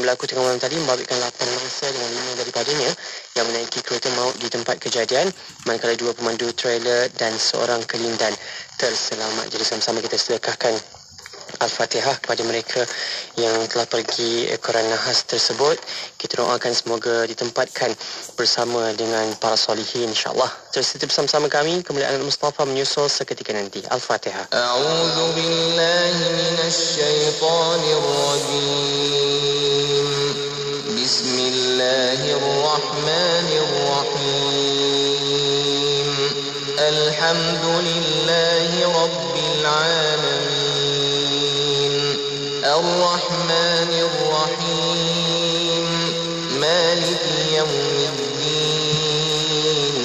berlaku tengah malam tadi membabitkan 8 mangsa dengan 5 daripadanya yang menaiki kereta maut di tempat kejadian, manakala 2 pemandu trailer dan seorang kelindan terselamat. Jadi sama-sama kita sedekahkan Al-Fatihah kepada mereka yang telah pergi kerana nahas tersebut. Kita doakan semoga ditempatkan bersama dengan para solihin, insyaAllah. Terus tetap bersama-sama kami. Kemuliaan Al-Mustafa menyusul seketika nanti. Al-Fatihah. A'udzu billahi minasyaitonir rajim. Bismillahirrahmanirrahim. Alhamdulillahi rabbil alamin. الرحمن الرحيم مالك يوم الدين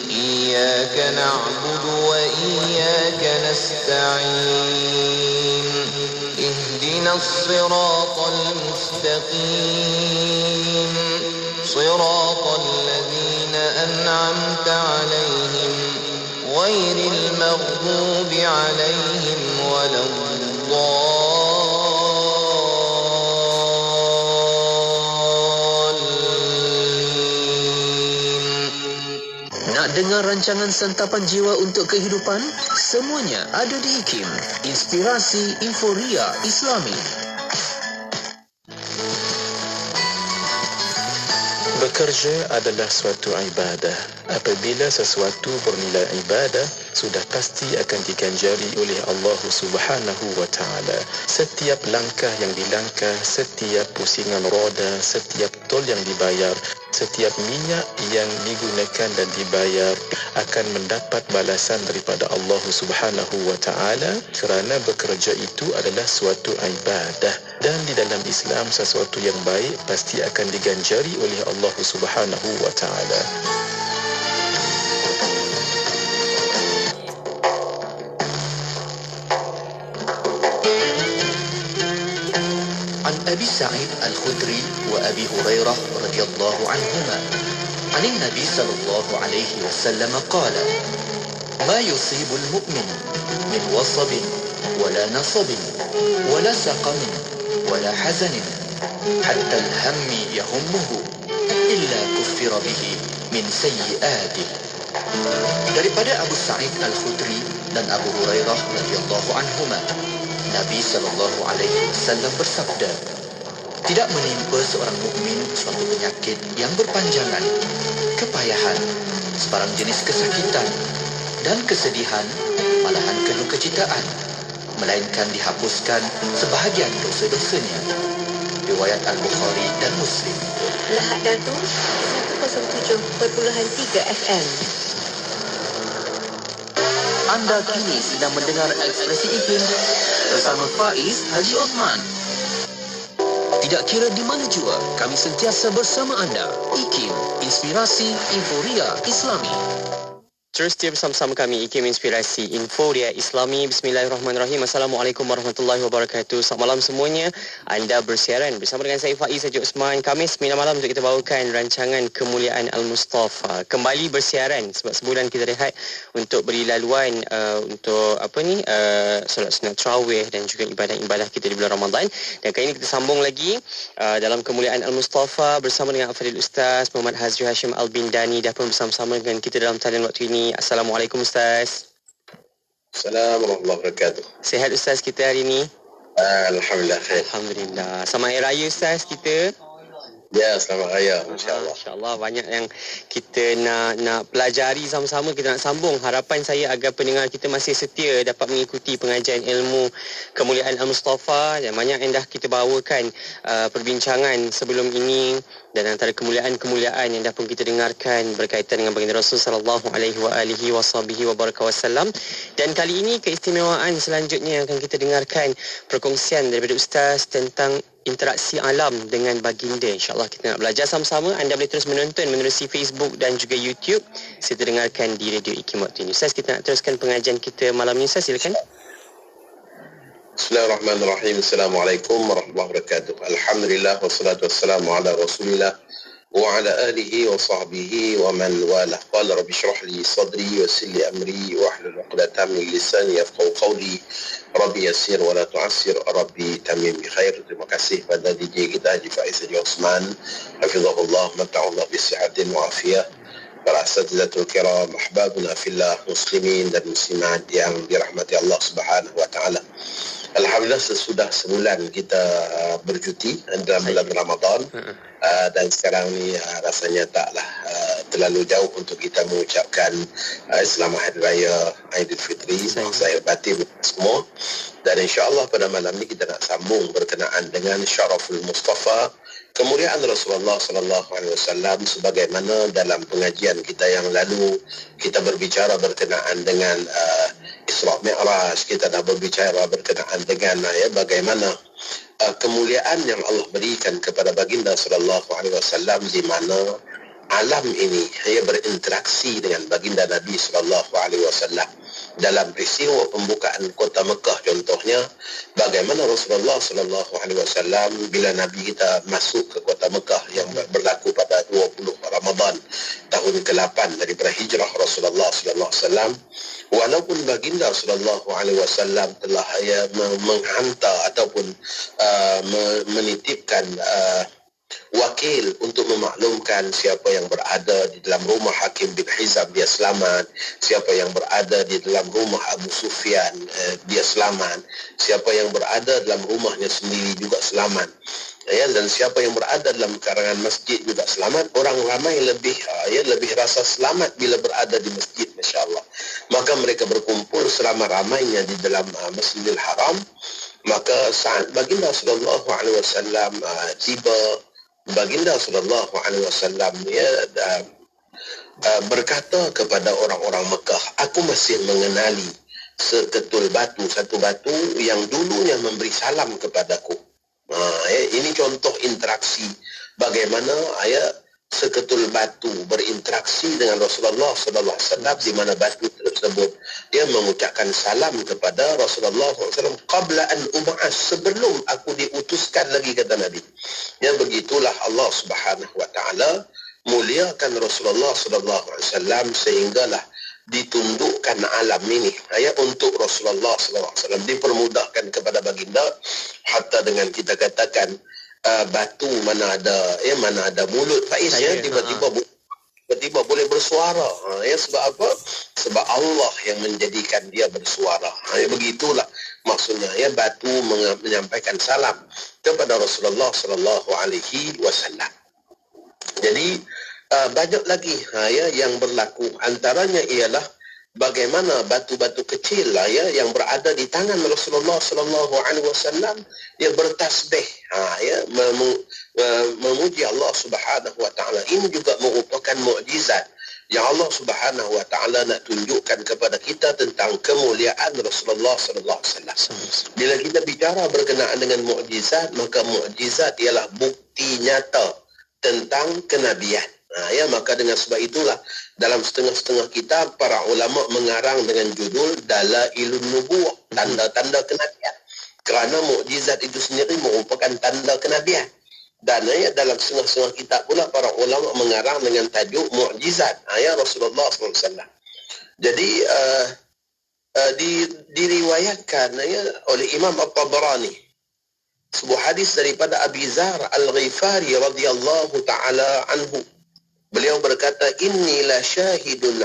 إياك نعبد وإياك نستعين اهدنا الصراط المستقيم صراط الذين أنعمت عليهم غير المغضوب عليهم ولا الضالين. Dengar rancangan santapan jiwa untuk kehidupan? Semuanya ada di IKIM. Inspirasi Inforia Islami. Bekerja adalah suatu ibadah. Apabila sesuatu bernilai ibadah, sudah pasti akan diganjari oleh Allah Subhanahu wa Ta'ala. Setiap langkah yang dilangkah, setiap pusingan roda, setiap tol yang dibayar, setiap minyak yang digunakan dan dibayar akan mendapat balasan daripada Allah Subhanahu wa Ta'ala, kerana bekerja itu adalah suatu ibadah. Dan di dalam Islam, sesuatu yang baik pasti akan diganjari oleh Allah Subhanahu wa Ta'ala. أبي سعيد الخدري وأبي هريرة رضي الله عنهما عن النبي صلى الله عليه وسلم قال: ما يصيب المؤمن من وصب ولا نصب ولا سقم ولا حزن حتى الهم يهمه إلا كفر به من سيئاته. Daripada Abu Sa'id Al-Khudri dan Abu Hurairah radhiyallahu anhuma, Nabi sallallahu alaihi wasallam bersabda, tidak menimpa seorang mukmin suatu penyakit yang berpanjangan, kepayahan, sebarang jenis kesakitan dan kesedihan, malahan kedukacitaan, melainkan dihapuskan sebahagian dosa-dosanya. Riwayat Al-Bukhari dan Muslim. Lahad Datu 107.3 FM. Anda kini sedang mendengar Ekspresi IKIM bersama Faiz Haji Osman. Tidak kira di mana jua, kami sentiasa bersama anda. IKIM, Inspirasi Inforia Islami. Terus dia bersama-sama kami, IKIM Inspirasi Inforia Islami. Bismillahirrahmanirrahim. Assalamualaikum warahmatullahi wabarakatuh. Selamat malam semuanya. Anda bersiaran bersama dengan saya Faiz Haji Osman. Khamis 9 malam untuk kita bawakan rancangan Kemuliaan Al-Mustafa. Kembali bersiaran sebab sebulan kita rehat untuk beri laluan untuk solat sunat tarawih dan juga ibadah-ibadah kita di bulan Ramadan. Dan kali ini kita sambung lagi dalam Kemuliaan Al-Mustafa bersama dengan Al-Fadhil Ustaz Muhammad Hazri Hashim Al-Bindani. Dah pun bersama-sama dengan kita dalam talian waktu ini. Assalamualaikum Ustaz. Assalamualaikum warahmatullahi wabarakatuh. Sihat Ustaz kita hari ini? Alhamdulillah khair. Alhamdulillah. Selamat Hari Raya Ustaz kita. Ya, selamat raya insya-Allah. Insya-Allah banyak yang kita nak pelajari sama-sama, kita nak sambung. Harapan saya agar pendengar kita masih setia dapat mengikuti pengajian ilmu Kemuliaan Al-Mustafa, dan banyak yang dah kita bawakan perbincangan sebelum ini, dan antara kemuliaan-kemuliaan yang dah pun kita dengarkan berkaitan dengan baginda Rasul sallallahu alaihi wasallam. Dan kali ini keistimewaan selanjutnya yang akan kita dengarkan perkongsian daripada Ustaz tentang interaksi alam dengan baginda. InsyaAllah kita nak belajar sama-sama. Anda boleh terus menonton menerusi Facebook dan juga YouTube serta dengarkan di Radio IKIM waktu ini. Ustaz, kita nak teruskan pengajian kita malam ini. Ustaz, silakan. Bismillahirrahmanirrahim. Assalamualaikum warahmatullahi wabarakatuh. Alhamdulillah wassalatu wassalamu ala Rasulillah وعلى آله وصحبه ومن والاه. قال رب اشرح لي صدري ويسر لي أمري واحلل عقدة من لساني يفقهوا قولي. Rabbi Yasir wala tu'assir, Rabbi Tamim bi khair. Terima kasih pada DJ kita Haji Faiz Haji Osman, hafizahullah, mata'ullah bisihatin wa afiyah. Para asatizatul kiram, ahbabuna fillah, muslimin dan muslimat yang dirahmati Allah Subhanahu wa taala. Alhamdulillah sesudah sebulan kita bercuti dalam bulan Ramadan, dan sekarang ni rasanya taklah terlalu jauh untuk kita mengucapkan selamat Hari Raya Aidilfitri, zahir batin semua. Dan insya-Allah pada malam ni kita nak sambung berkenaan dengan Syaraful Mustafa, kemuliaan Rasulullah sallallahu alaihi wasallam, sebagaimana dalam pengajian kita yang lalu kita berbicara berkenaan dengan Isra Mi'raj, kita dah berbicara berkenaan dengan bagaimana kemuliaan yang Allah berikan kepada baginda sallallahu alaihi wasallam, di mana alam ini berinteraksi dengan baginda Nabi sallallahu alaihi wasallam. Dalam peristiwa pembukaan kota Mekah contohnya, bagaimana Rasulullah sallallahu alaihi wasallam bila Nabi kita masuk ke kota Mekah yang berlaku pada 20 Ramadan tahun ke-8 daripada hijrah Rasulullah sallallahu alaihi wasallam, walaupun baginda sallallahu alaihi wasallam telah menghantar ataupun menitipkan wakil untuk memaklumkan siapa yang berada di dalam rumah Hakim bin Hizam dia selamat, siapa yang berada di dalam rumah Abu Sufyan dia selamat, siapa yang berada dalam rumahnya sendiri juga selamat, dan siapa yang berada dalam karangan masjid juga selamat. Orang ramai lebih rasa selamat bila berada di masjid, masya-Allah. Maka mereka berkumpul seramai-ramainya di dalam Masjidil Haram. Maka saat baginda sallallahu alaihi wasallam tiba, baginda sallallahu alaihi wasallam berkata kepada orang-orang Mekah, aku masih mengenali seketul batu, satu batu yang dulunya memberi salam kepadaku. Ini contoh interaksi bagaimana seketul batu berinteraksi dengan Rasulullah sallallahu alaihi wasallam, di mana batu tersebut dia mengucapkan salam kepada Rasulullah SAW qabla an ub'as, sebelum aku diutuskan lagi, kata Nabi. Begitulah Allah Subhanahu wa taala muliakan Rasulullah sallallahu alaihi wasallam sehinggalah ditundukkan alam ini untuk Rasulullah sallallahu alaihi wasallam, dipermudahkan kepada baginda, hatta dengan kita katakan batu mana ada mulut Faiz, tiba-tiba boleh bersuara. Sebab apa? Sebab Allah yang menjadikan dia bersuara. Begitulah maksudnya batu menyampaikan salam kepada Rasulullah sallallahu alaihi wasallam. Jadi banyak lagi yang berlaku. Antaranya ialah bagaimana batu-batu kecil yang berada di tangan Rasulullah sallallahu alaihi wasallam dia bertasbih, memuji Allah Subhanahu wa taala. Ini juga merupakan mukjizat yang Allah Subhanahu wa taala nak tunjukkan kepada kita tentang kemuliaan Rasulullah sallallahu alaihi wasallam. Bila kita bicara berkenaan dengan mukjizat, maka mukjizat ialah bukti nyata tentang kenabian. Maka dengan sebab itulah dalam setengah-setengah kitab para ulama mengarang dengan judul Dalailun Nubuwah, tanda-tanda kenabian. Kerana mukjizat itu sendiri merupakan tanda kenabian. Dan dalam setengah-setengah kitab pula para ulama mengarang dengan tajuk mukjizat Rasulullah SAW. Jadi diriwayatkan oleh Imam At-Tabarani sebuah hadis daripada Abi Zar Al-Ghifari radhiyallahu taala anhu. Beliau berkata, inni la syahidun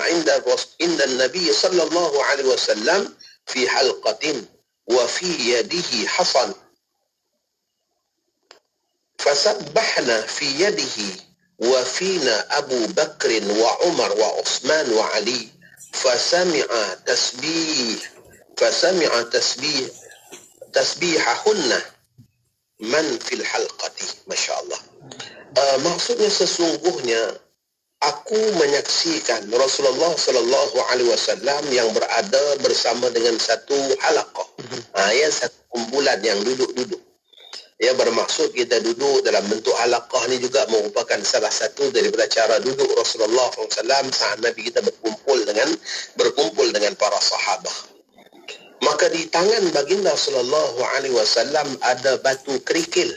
inda Nabi sallallahu alaihi wasallam fi halqatin wa fi yadihi hasan. Fasabbahna fi yadihi wa fina Abu Bakr wa Umar wa Uthman wa Ali. Fasami'a tasbihahunna man fil halqati. Masya Allah. Maksudnya sesungguhnya aku menyaksikan Rasulullah sallallahu alaihi wasallam yang berada bersama dengan satu halaqah. Satu kumpulan yang duduk-duduk. Bermaksud kita duduk dalam bentuk halaqah ni juga merupakan salah satu daripada cara duduk Rasulullah SAW saat Nabi kita berkumpul dengan para sahabat. Maka di tangan baginda sallallahu alaihi wasallam ada batu kerikil.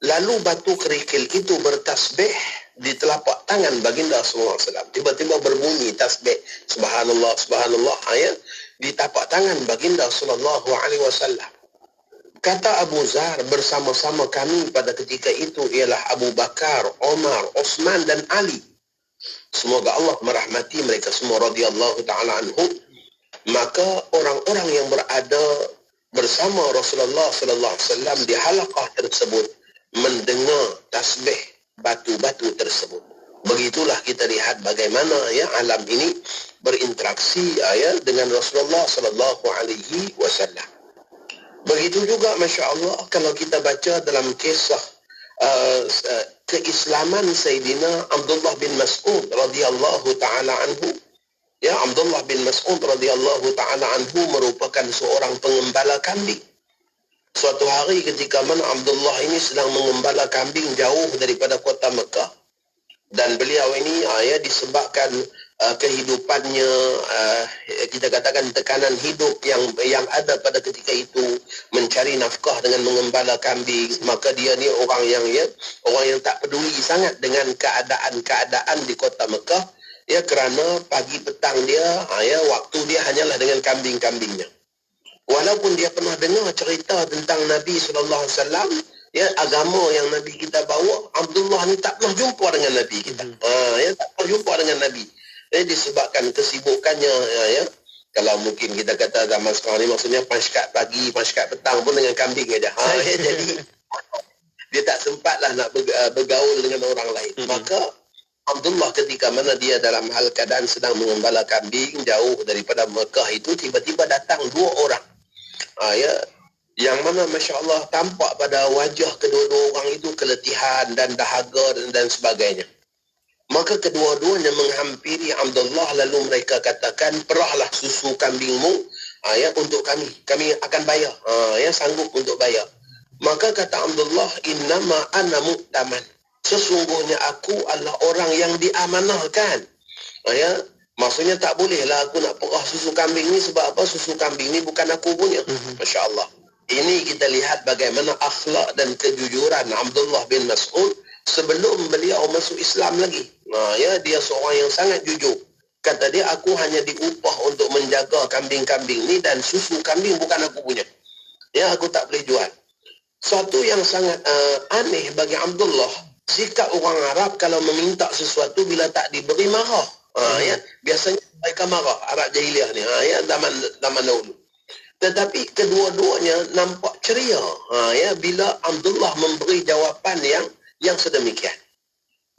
Lalu batu kerikil itu bertasbih di telapak tangan baginda sallallahu alaihi wasallam. Tiba-tiba berbunyi tasbih subhanallah subhanallah di tapak tangan baginda sallallahu alaihi wasallam. Kata Abu Zar, bersama-sama kami pada ketika itu ialah Abu Bakar, Omar, Osman dan Ali. Semoga Allah merahmati mereka semua radhiyallahu taala anhum. Maka orang-orang yang berada bersama Rasulullah sallallahu alaihi wasallam di halaqah tersebut mendengar tasbih batu-batu tersebut. Begitulah kita lihat bagaimana alam ini berinteraksi dengan Rasulullah sallallahu alaihi wasallam. Begitu juga masya-Allah kalau kita baca dalam kisah keislaman Sayyidina Abdullah bin Mas'ud radhiyallahu taala anhu. Abdullah bin Mas'ud radhiyallahu taala anhu merupakan seorang pengembala kambing. Suatu hari ketika mana Abdullah ini sedang mengembala kambing jauh daripada kota Mekah, dan beliau ini disebabkan kehidupannya, kita katakan tekanan hidup yang ada pada ketika itu, mencari nafkah dengan mengembala kambing, maka dia ni orang yang tak peduli sangat dengan keadaan di kota Mekah, kerana pagi petang dia waktu dia hanyalah dengan kambing-kambingnya. Walaupun dia pernah dengar cerita tentang Nabi sallallahu alaihi wasallam, agama yang Nabi kita bawa, Abdullah ni tak pernah jumpa dengan Nabi kita. Tak pernah jumpa dengan Nabi. Disebabkan kesibukannya, kalau mungkin kita kata zaman sekarang ni maksudnya paskat pagi, paskat petang pun dengan kambing aja. Jadi dia tak sempatlah nak bergaul dengan orang lain. Maka Abdullah ketika mana dia dalam hal keadaan sedang mengembala kambing jauh daripada Mekah itu, tiba-tiba datang dua orang. Yang mana Masya Allah tampak pada wajah kedua-dua orang itu keletihan dan dahaga dan sebagainya. Maka kedua-duanya menghampiri Abdullah, lalu mereka katakan, perahlah susu kambingmu untuk kami. Kami akan bayar. Sanggup untuk bayar. Maka kata Abdullah, innama ana mu'taman. Sesungguhnya aku adalah orang yang diamanahkan. Maksudnya tak bolehlah aku nak perah susu kambing ni, sebab apa? Susu kambing ni bukan aku punya. Masya Allah. Ini kita lihat bagaimana akhlak dan kejujuran Abdullah bin Mas'ud sebelum beliau masuk Islam lagi. Dia seorang yang sangat jujur. Kata dia, aku hanya diupah untuk menjaga kambing-kambing ni, dan susu kambing bukan aku punya. Aku tak boleh jual. Suatu yang sangat aneh bagi Abdullah, sikap orang Arab kalau meminta sesuatu bila tak diberi marah. Biasanya mereka marah, Arab jahiliah ni, zaman dahulu. Tetapi kedua-duanya nampak ceria bila Abdullah memberi jawapan yang sedemikian.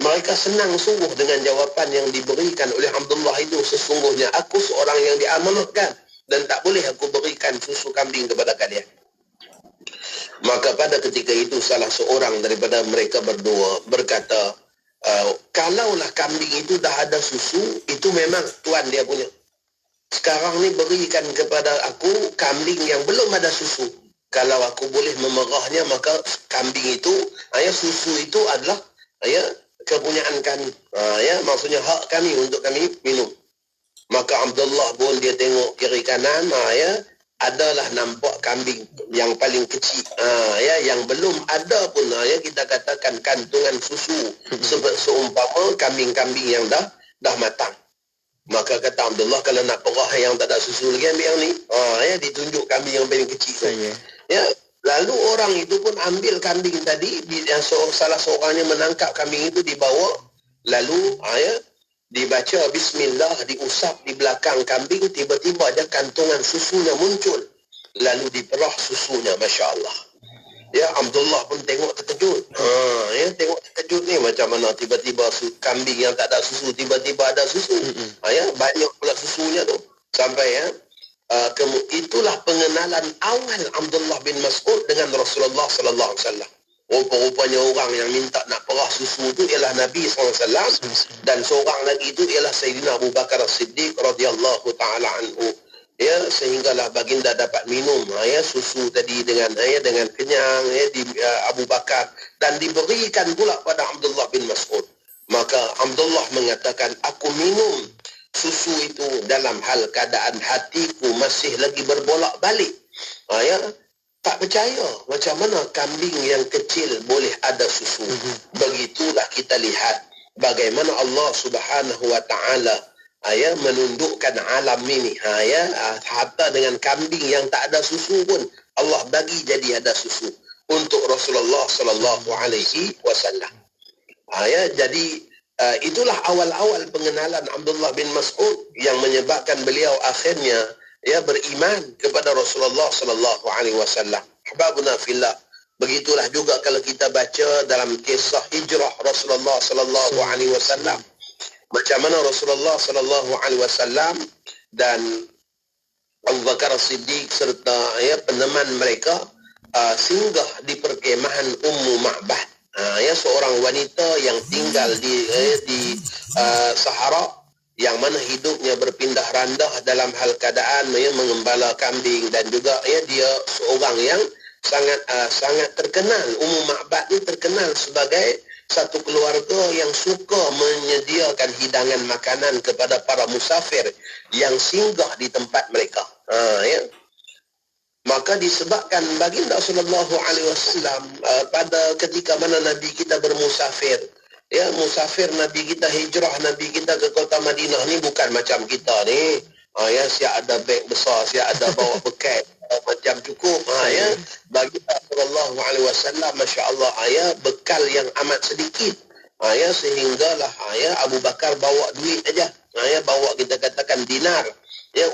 Mereka senang sungguh dengan jawapan yang diberikan oleh Abdullah itu. Sesungguhnya aku seorang yang diamanahkan dan tak boleh aku berikan susu kambing kepada kalian. Maka pada ketika itu salah seorang daripada mereka berdua berkata, kalaulah kambing itu dah ada susu, itu memang tuan dia punya. Sekarang ni berikan kepada aku kambing yang belum ada susu. Kalau aku boleh memerahnya, maka kambing itu, susu itu adalah kepunyaan kami. Maksudnya hak kami untuk kami minum. Maka Abdullah pun dia tengok kiri kanan, adalah nampak kambing yang paling kecil, yang belum ada pun, kita katakan kantungan susu, seumpama kambing-kambing yang dah matang. Maka kata Abdullah, kalau nak perah yang tak ada susu lagi, ambil yang ni. Ditunjuk kambing yang paling kecil. Lalu orang itu pun ambil kambing tadi, salah seorangnya menangkap kambing itu, dibawa, lalu dibaca bismillah, diusap di belakang kambing, tiba-tiba ada kantungan susunya muncul, lalu diperah susunya. Masya Allah. Abdullah pun tengok terkejut. Tengok terkejut ni macam mana tiba-tiba kambing yang tak ada susu tiba-tiba ada susu. Banyak pula susunya tu. Sampai itulah pengenalan awal Abdullah bin Mas'ud dengan Rasulullah sallallahu alaihi wasallam. Rupa-rupanya orang yang minta nak perah susu tu ialah Nabi SAW, dan seorang lagi itu ialah Sayyidina Abu Bakar As-Siddiq radhiyallahu ta'ala anhu. Sehinggalah baginda dapat minum susu tadi dengan kenyang di Abu Bakar, dan diberikan pula pada Abdullah bin Mas'ud. Maka Abdullah mengatakan, aku minum susu itu dalam hal keadaan hatiku masih lagi berbolak-balik. tak percaya macam mana kambing yang kecil boleh ada susu. Begitulah kita lihat bagaimana Allah Subhanahu wa taala menundukkan alam ini. Hatta dengan kambing yang tak ada susu pun Allah bagi jadi ada susu untuk Rasulullah sallallahu alaihi wasallam. Jadi itulah awal-awal pengenalan Abdullah bin Mas'ud yang menyebabkan beliau akhirnya beriman kepada Rasulullah sallallahu alaihi wasallam. Ahbabuna fillah. Begitulah juga kalau kita baca dalam kisah hijrah Rasulullah sallallahu alaihi wasallam, macam mana Rasulullah sallallahu alaihi wasallam dan Abu Bakar As-Siddiq serta peneman mereka singgah di perkemahan Ummu Ma'bad. Seorang wanita yang tinggal di Sahara, yang mana hidupnya berpindah randah dalam hal keadaan mengembala kambing, dan juga dia seorang yang sangat terkenal. Ummu Ma'bad ini terkenal sebagai satu keluarga yang suka menyediakan hidangan makanan kepada para musafir yang singgah di tempat mereka. Maka disebabkan baginda sallallahu alaihi wasallam pada ketika mana Nabi kita bermusafir, musafir Nabi kita hijrah, Nabi kita ke kota Madinah ni bukan macam kita ni. Siap ada beg besar, siap ada bawa bekal macam cukup. Baginda sallallahu alaihi wasallam masya-Allah bekal yang amat sedikit. Sehinggalah Abu Bakar bawa duit aja. Bawa kita katakan dinar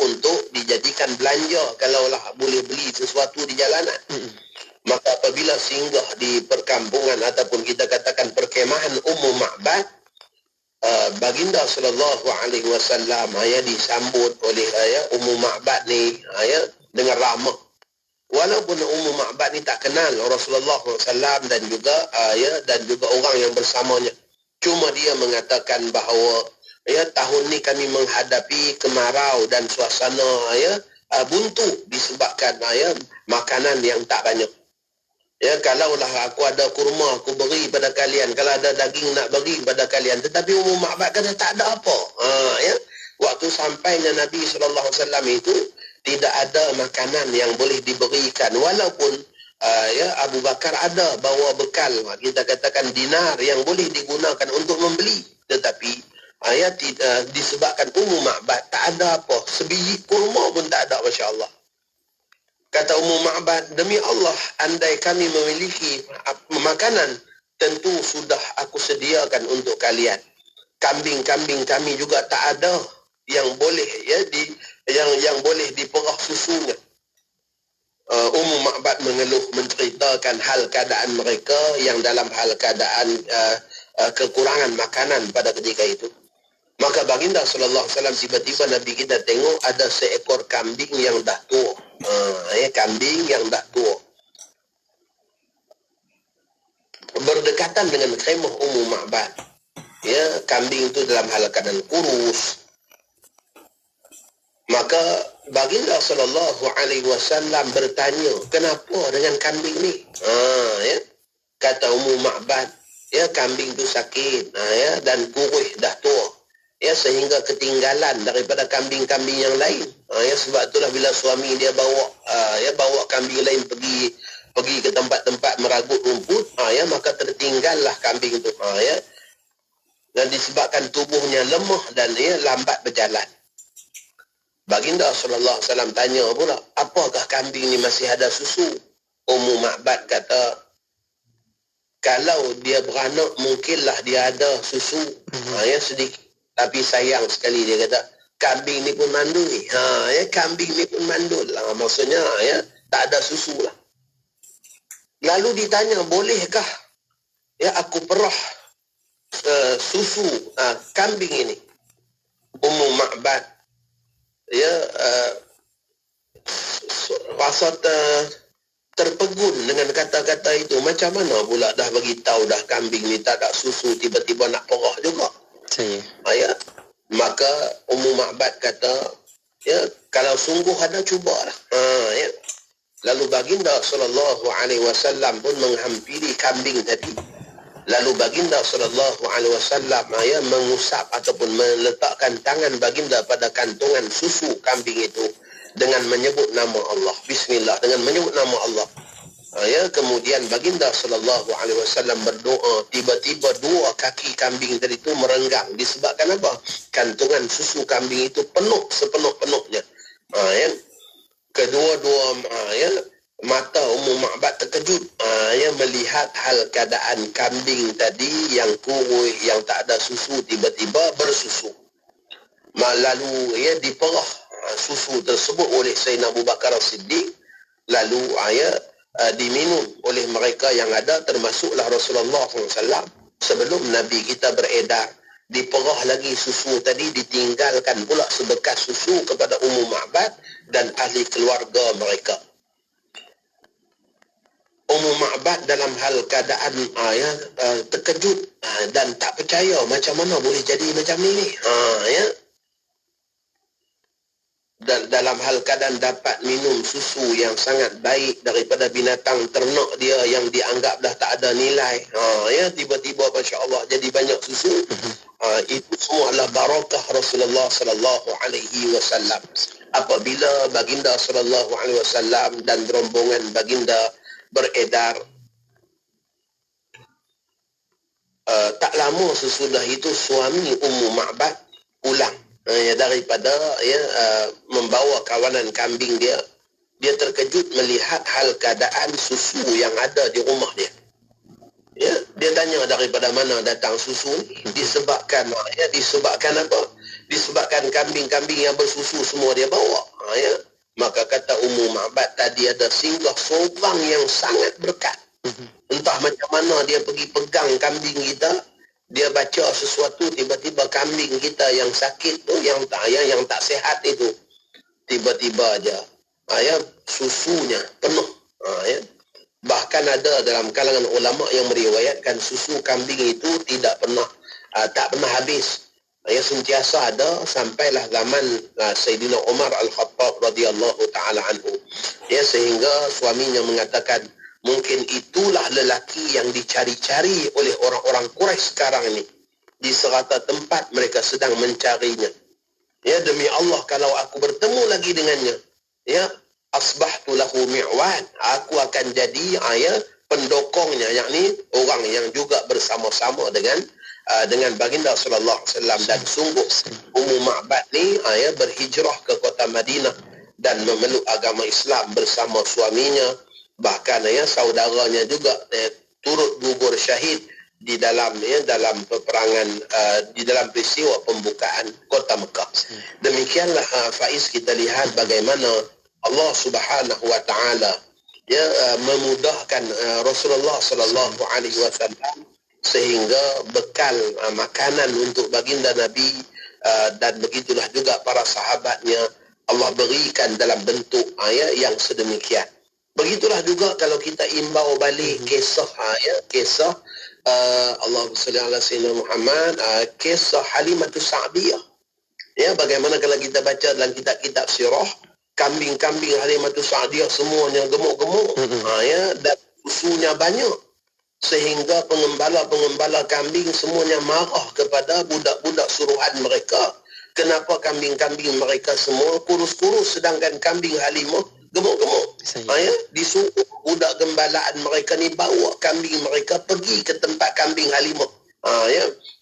untuk dijadikan belanja kalaulah boleh beli sesuatu di jalanan. Maka apabila singgah di perkampungan ataupun kita katakan perkemahan Ummu Ma'bad, baginda sallallahu alaihi wasallam disambut oleh Ummu Ma'bad ni dengan ramah. Walaupun Ummu Ma'bad ni tak kenal Rasulullah SAW dan juga orang yang bersamanya. Cuma dia mengatakan bahawa tahun ni kami menghadapi kemarau dan suasana buntu disebabkan makanan yang tak banyak. Kalaulah aku ada kurma aku beri pada kalian, kalau ada daging nak beri pada kalian. Tetapi Ummu Ma'bad kata tak ada apa. Waktu sampainya Nabi SAW itu tidak ada makanan yang boleh diberikan, walaupun Abu Bakar ada bawa bekal, kita katakan dinar yang boleh digunakan untuk membeli. Tetapi disebabkan Ummu Ma'bad tak ada apa, sebiji kurma pun tak ada, Masya Allah. Kata Ummu Ma'bad, demi Allah, andai kami memiliki makanan, tentu sudah aku sediakan untuk kalian. Kambing-kambing kami juga tak ada yang boleh yang boleh diperah susunya. Ummu Ma'bad mengeluh, menceritakan hal keadaan mereka yang dalam hal keadaan kekurangan makanan pada ketika itu. Maka baginda sallallahu alaihi wasallam tiba-tiba Nabi kita tengok ada seekor kambing yang dah tua. Kambing yang dah tua. Berdekatan dengan khemah Ummu Ma'bad. Kambing itu dalam hal keadaan kurus. Maka baginda sallallahu alaihi wasallam bertanya, kenapa dengan kambing ni? Kata Ummu Ma'bad, kambing tu sakit, dan kurus dah tua. Sehingga ketinggalan daripada kambing-kambing yang lain. Sebab itulah bila suami dia bawa kambing lain pergi ke tempat-tempat meragut rumput, maka tertinggallah kambing itu. Dan disebabkan tubuhnya lemah dan lambat berjalan. Baginda sallallahu alaihi wasallam tanya pula, apakah kambing ni masih ada susu? Ummu Ma'bad kata, kalau dia beranak mungkinlah dia ada susu. Sedikit. Tapi sayang sekali dia kata, kambing ni pun mandul ni. Kambing ni pun mandul lah. Maksudnya tak ada susu lah. Lalu ditanya, bolehkah aku perah susu kambing ini? Ummu Ma'bad rasa terpegun dengan kata-kata itu. Macam mana pula dah bagi tahu dah kambing ni tak ada susu, tiba-tiba nak perah juga. Maka Ummu Ma'bad kata, kalau sungguh ada, cubalah. Lalu baginda sallallahu alaihi wasallam pun menghampiri kambing tadi. Lalu baginda sallallahu alaihi wasallam mengusap ataupun meletakkan tangan baginda pada kantungan susu kambing itu, dengan menyebut nama Allah. Bismillah, dengan menyebut nama Allah. Ya, kemudian baginda sallallahu alaihi wasallam berdoa, tiba-tiba dua kaki kambing tadi itu merenggang. Disebabkan apa? Kantungan susu kambing itu penuh sepenuh-penuhnya. Ya. Kedua-dua ya, mata Ummu Ma'bad terkejut ya, melihat hal keadaan kambing tadi yang kurus, yang tak ada susu, tiba-tiba bersusu. Lalu ya diperah susu tersebut oleh Sayyidina Abu Bakar As-Siddiq, lalu ya diminum oleh mereka yang ada, termasuklah Rasulullah SAW. Sebelum Nabi kita beredar, diperah lagi susu tadi, ditinggalkan pula sebekas susu kepada Ummu Ma'bad dan ahli keluarga mereka. Ummu Ma'bad dalam hal keadaan terkejut dan tak percaya, macam mana boleh jadi macam ni. Ya. Dalam hal keadaan dapat minum susu yang sangat baik daripada binatang ternak dia yang dianggap dah tak ada nilai. Ya, tiba-tiba Masya Allah jadi banyak susu. Itu semua adalah barakah Rasulullah sallallahu alaihi wasallam. Apabila baginda sallallahu alaihi wasallam dan rombongan baginda beredar, tak lama sesudah itu suami Ummu Ma'bad pulang daripada membawa kawanan kambing dia. Dia terkejut melihat hal keadaan susu yang ada di rumah dia. Ya, dia tanya daripada mana datang susu ni? Disebabkan apa? Disebabkan kambing-kambing yang bersusu semua dia bawa. Ya. Maka kata Ummu Ma'bad, tadi ada singgah seorang yang sangat berkat. Entah macam mana dia pergi pegang kambing kita, dia baca sesuatu, tiba-tiba kambing kita yang sakit tu, yang tak sihat itu, tiba-tiba aja susunya penuh. Ya. Bahkan ada dalam kalangan ulama yang meriwayatkan susu kambing itu tak pernah habis. Ya, sentiasa ada sampailah zaman Sayyidina Umar Al-Khattab radhiyallahu taala anhu. Ya, sehingga suaminya mengatakan, mungkin itulah lelaki yang dicari-cari oleh orang-orang Quraisy sekarang ini. Di serata tempat mereka sedang mencarinya. Ya, demi Allah, kalau aku bertemu lagi dengannya, ya, asbahtu lahu mi'wan, aku akan jadi pendokongnya, yakni orang yang juga bersama-sama dengan baginda sallallahu alaihi wasallam. Dan sungguh Ummu Ma'bad ni berhijrah ke kota Madinah dan memeluk agama Islam bersama suaminya. Bahkan saudaranya juga turut gugur syahid di dalam peperangan, di dalam peristiwa pembukaan kota Mekah. Demikianlah Faiz, kita lihat bagaimana Allah Subhanahu wa taala memudahkan Rasulullah sallallahu alaihi wasallam sehingga bekal makanan untuk baginda Nabi dan begitulah juga para sahabatnya Allah berikan dalam bentuk yang sedemikian. Begitulah juga kalau kita imbau balik kisah Allahumma salli ala sayyidina Muhammad, kisah Halimatus Sa'diyah. Ya, bagaimana kalau kita baca dalam kitab-kitab sirah, kambing-kambing Halimatus Sa'diyah semuanya gemuk-gemuk, dan susunya banyak, sehingga pengembala-pengembala kambing semuanya marah kepada budak-budak suruhan mereka. Kenapa kambing-kambing mereka semua kurus-kurus sedangkan kambing Halimah gemuk-gemuk? Disuruh budak gembalaan mereka ni bawa kambing mereka pergi ke tempat kambing Halimah.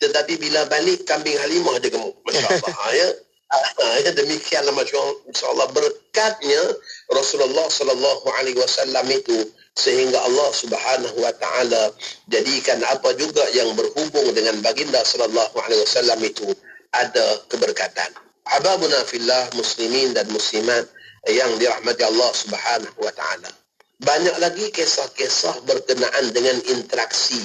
Tetapi bila balik kambing Halimah dia gemuk. Masya-Allah. Demikianlah masya-Allah berkatnya Rasulullah sallallahu alaihi wasallam itu, sehingga Allah Subhanahu wa taala jadikan apa juga yang berhubung dengan baginda sallallahu alaihi wasallam itu ada keberkatan. Hababuna fillah, muslimin dan muslimat yang dirahmati Allah Subhanahu wa taala. Banyak lagi kisah-kisah berkenaan dengan interaksi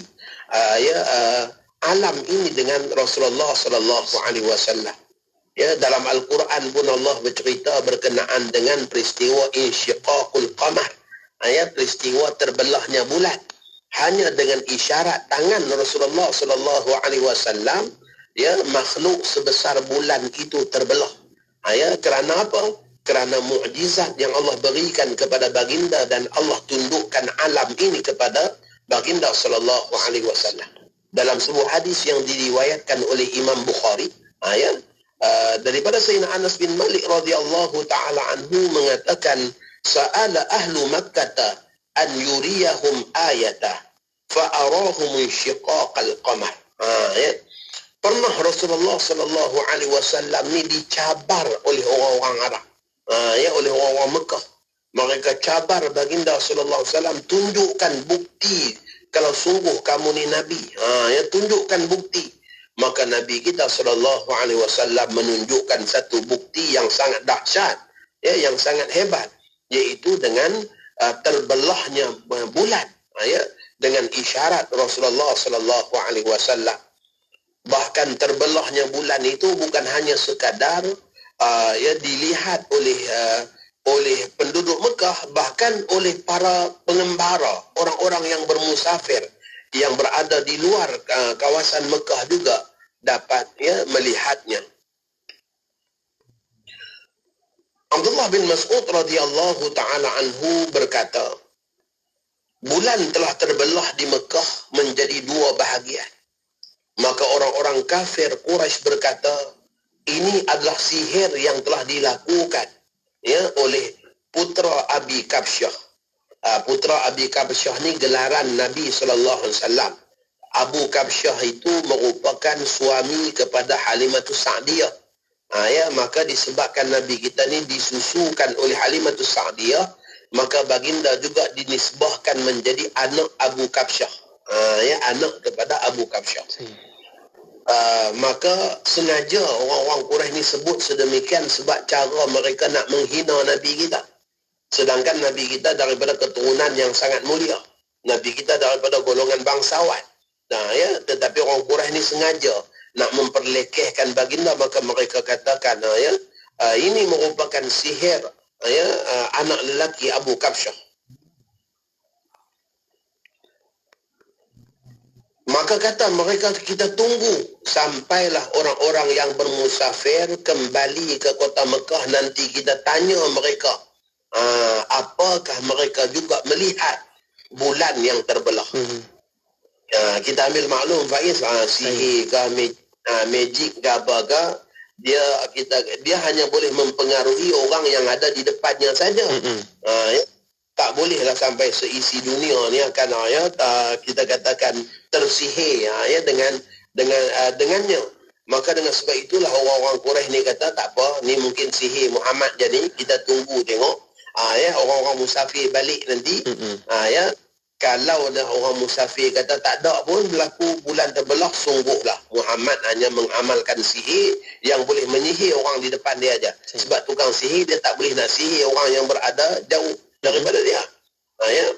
alam ini dengan Rasulullah sallallahu alaihi wasallam. Ya, dalam Al-Quran pun Allah bercerita berkenaan dengan peristiwa insyiqaqul qamar. Peristiwa terbelahnya bulan. Hanya dengan isyarat tangan Rasulullah sallallahu alaihi wasallam, makhluk sebesar bulan itu terbelah. Kerana apa? Kerana mukjizat yang Allah berikan kepada baginda, dan Allah tundukkan alam ini kepada baginda sallallahu alaihi wasallam. Dalam sebuah hadis yang diriwayatkan oleh Imam Bukhari, Daripada Sayyidina Anas bin Malik radhiyallahu taala anhu mengatakan, sa'ala ahlu Makkah an yuriyahum ayatah fa arahum insyiqaqal qamar. Ya. Pernah Rasulullah sallallahu alaihi wasallam ni dicabar oleh orang-orang Arab. Ya, oleh orang-orang Mekah. Mereka cabar baginda sallallahu alaihi wasallam, tunjukkan bukti kalau sungguh kamu ni nabi. Ya, tunjukkan bukti. Maka Nabi kita sallallahu alaihi wasallam menunjukkan satu bukti yang sangat dahsyat, ya, yang sangat hebat, iaitu dengan terbelahnya bulan, ya, dengan isyarat Rasulullah sallallahu alaihi wasallam. Bahkan terbelahnya bulan itu bukan hanya sekadar ya dilihat oleh penduduk Mekah, bahkan oleh para pengembara, orang-orang yang bermusafir yang berada di luar kawasan Mekah juga dapat, ya, melihatnya. Abdullah bin Mas'ud radhiyallahu taala anhu berkata, bulan telah terbelah di Mekah menjadi dua bahagian. Maka orang-orang kafir Quraisy berkata, ini adalah sihir yang telah dilakukan, ya, oleh putra Abi Kabsyah. Putra Abi Kabsyah ni gelaran Nabi sallallahu alaihi wasallam. Abu Kabsyah itu merupakan suami kepada Halimatus Sa'diyah. Ya, maka disebabkan Nabi kita ni disusukan oleh Halimatus Sa'diyah, maka baginda juga dinisbahkan menjadi anak Abu Kabsyah. Ya, anak kepada Abu Kabsyah. Maka sengaja orang-orang Quraisy ni sebut sedemikian sebab cara mereka nak menghina Nabi kita. Sedangkan Nabi kita daripada keturunan yang sangat mulia. Nabi kita daripada golongan bangsawan. Ya, tetapi orang Quraisy ni sengaja nak memperlekehkan baginda, maka mereka katakan, ya, ini merupakan sihir, ya, anak lelaki Abu Kabsyah. Maka kata mereka, kita tunggu sampailah orang-orang yang bermusafir kembali ke kota Mekah, nanti kita tanya mereka apakah mereka juga melihat bulan yang terbelah. Kita ambil maklum, Faiz, sihir ke magic ke apa ke, dia hanya boleh mempengaruhi orang yang ada di depannya saja. Ya, tak bolehlah sampai seisi dunia ni akan, ya, kita katakan tersihir, ya, dengannya. Maka dengan sebab itulah orang-orang Quraisy ni kata, tak apa, ni mungkin sihir Muhammad jadi, kita tunggu tengok. Ya, orang-orang musafir balik nanti. Ya, kalau dah orang musafir kata tak ada pun berlaku bulan terbelah, sungguhlah Muhammad hanya mengamalkan sihir yang boleh menyihir orang di depan dia aja. Sebab tukang sihir dia tak boleh nak sihir orang yang berada jauh daripada dia. Ya.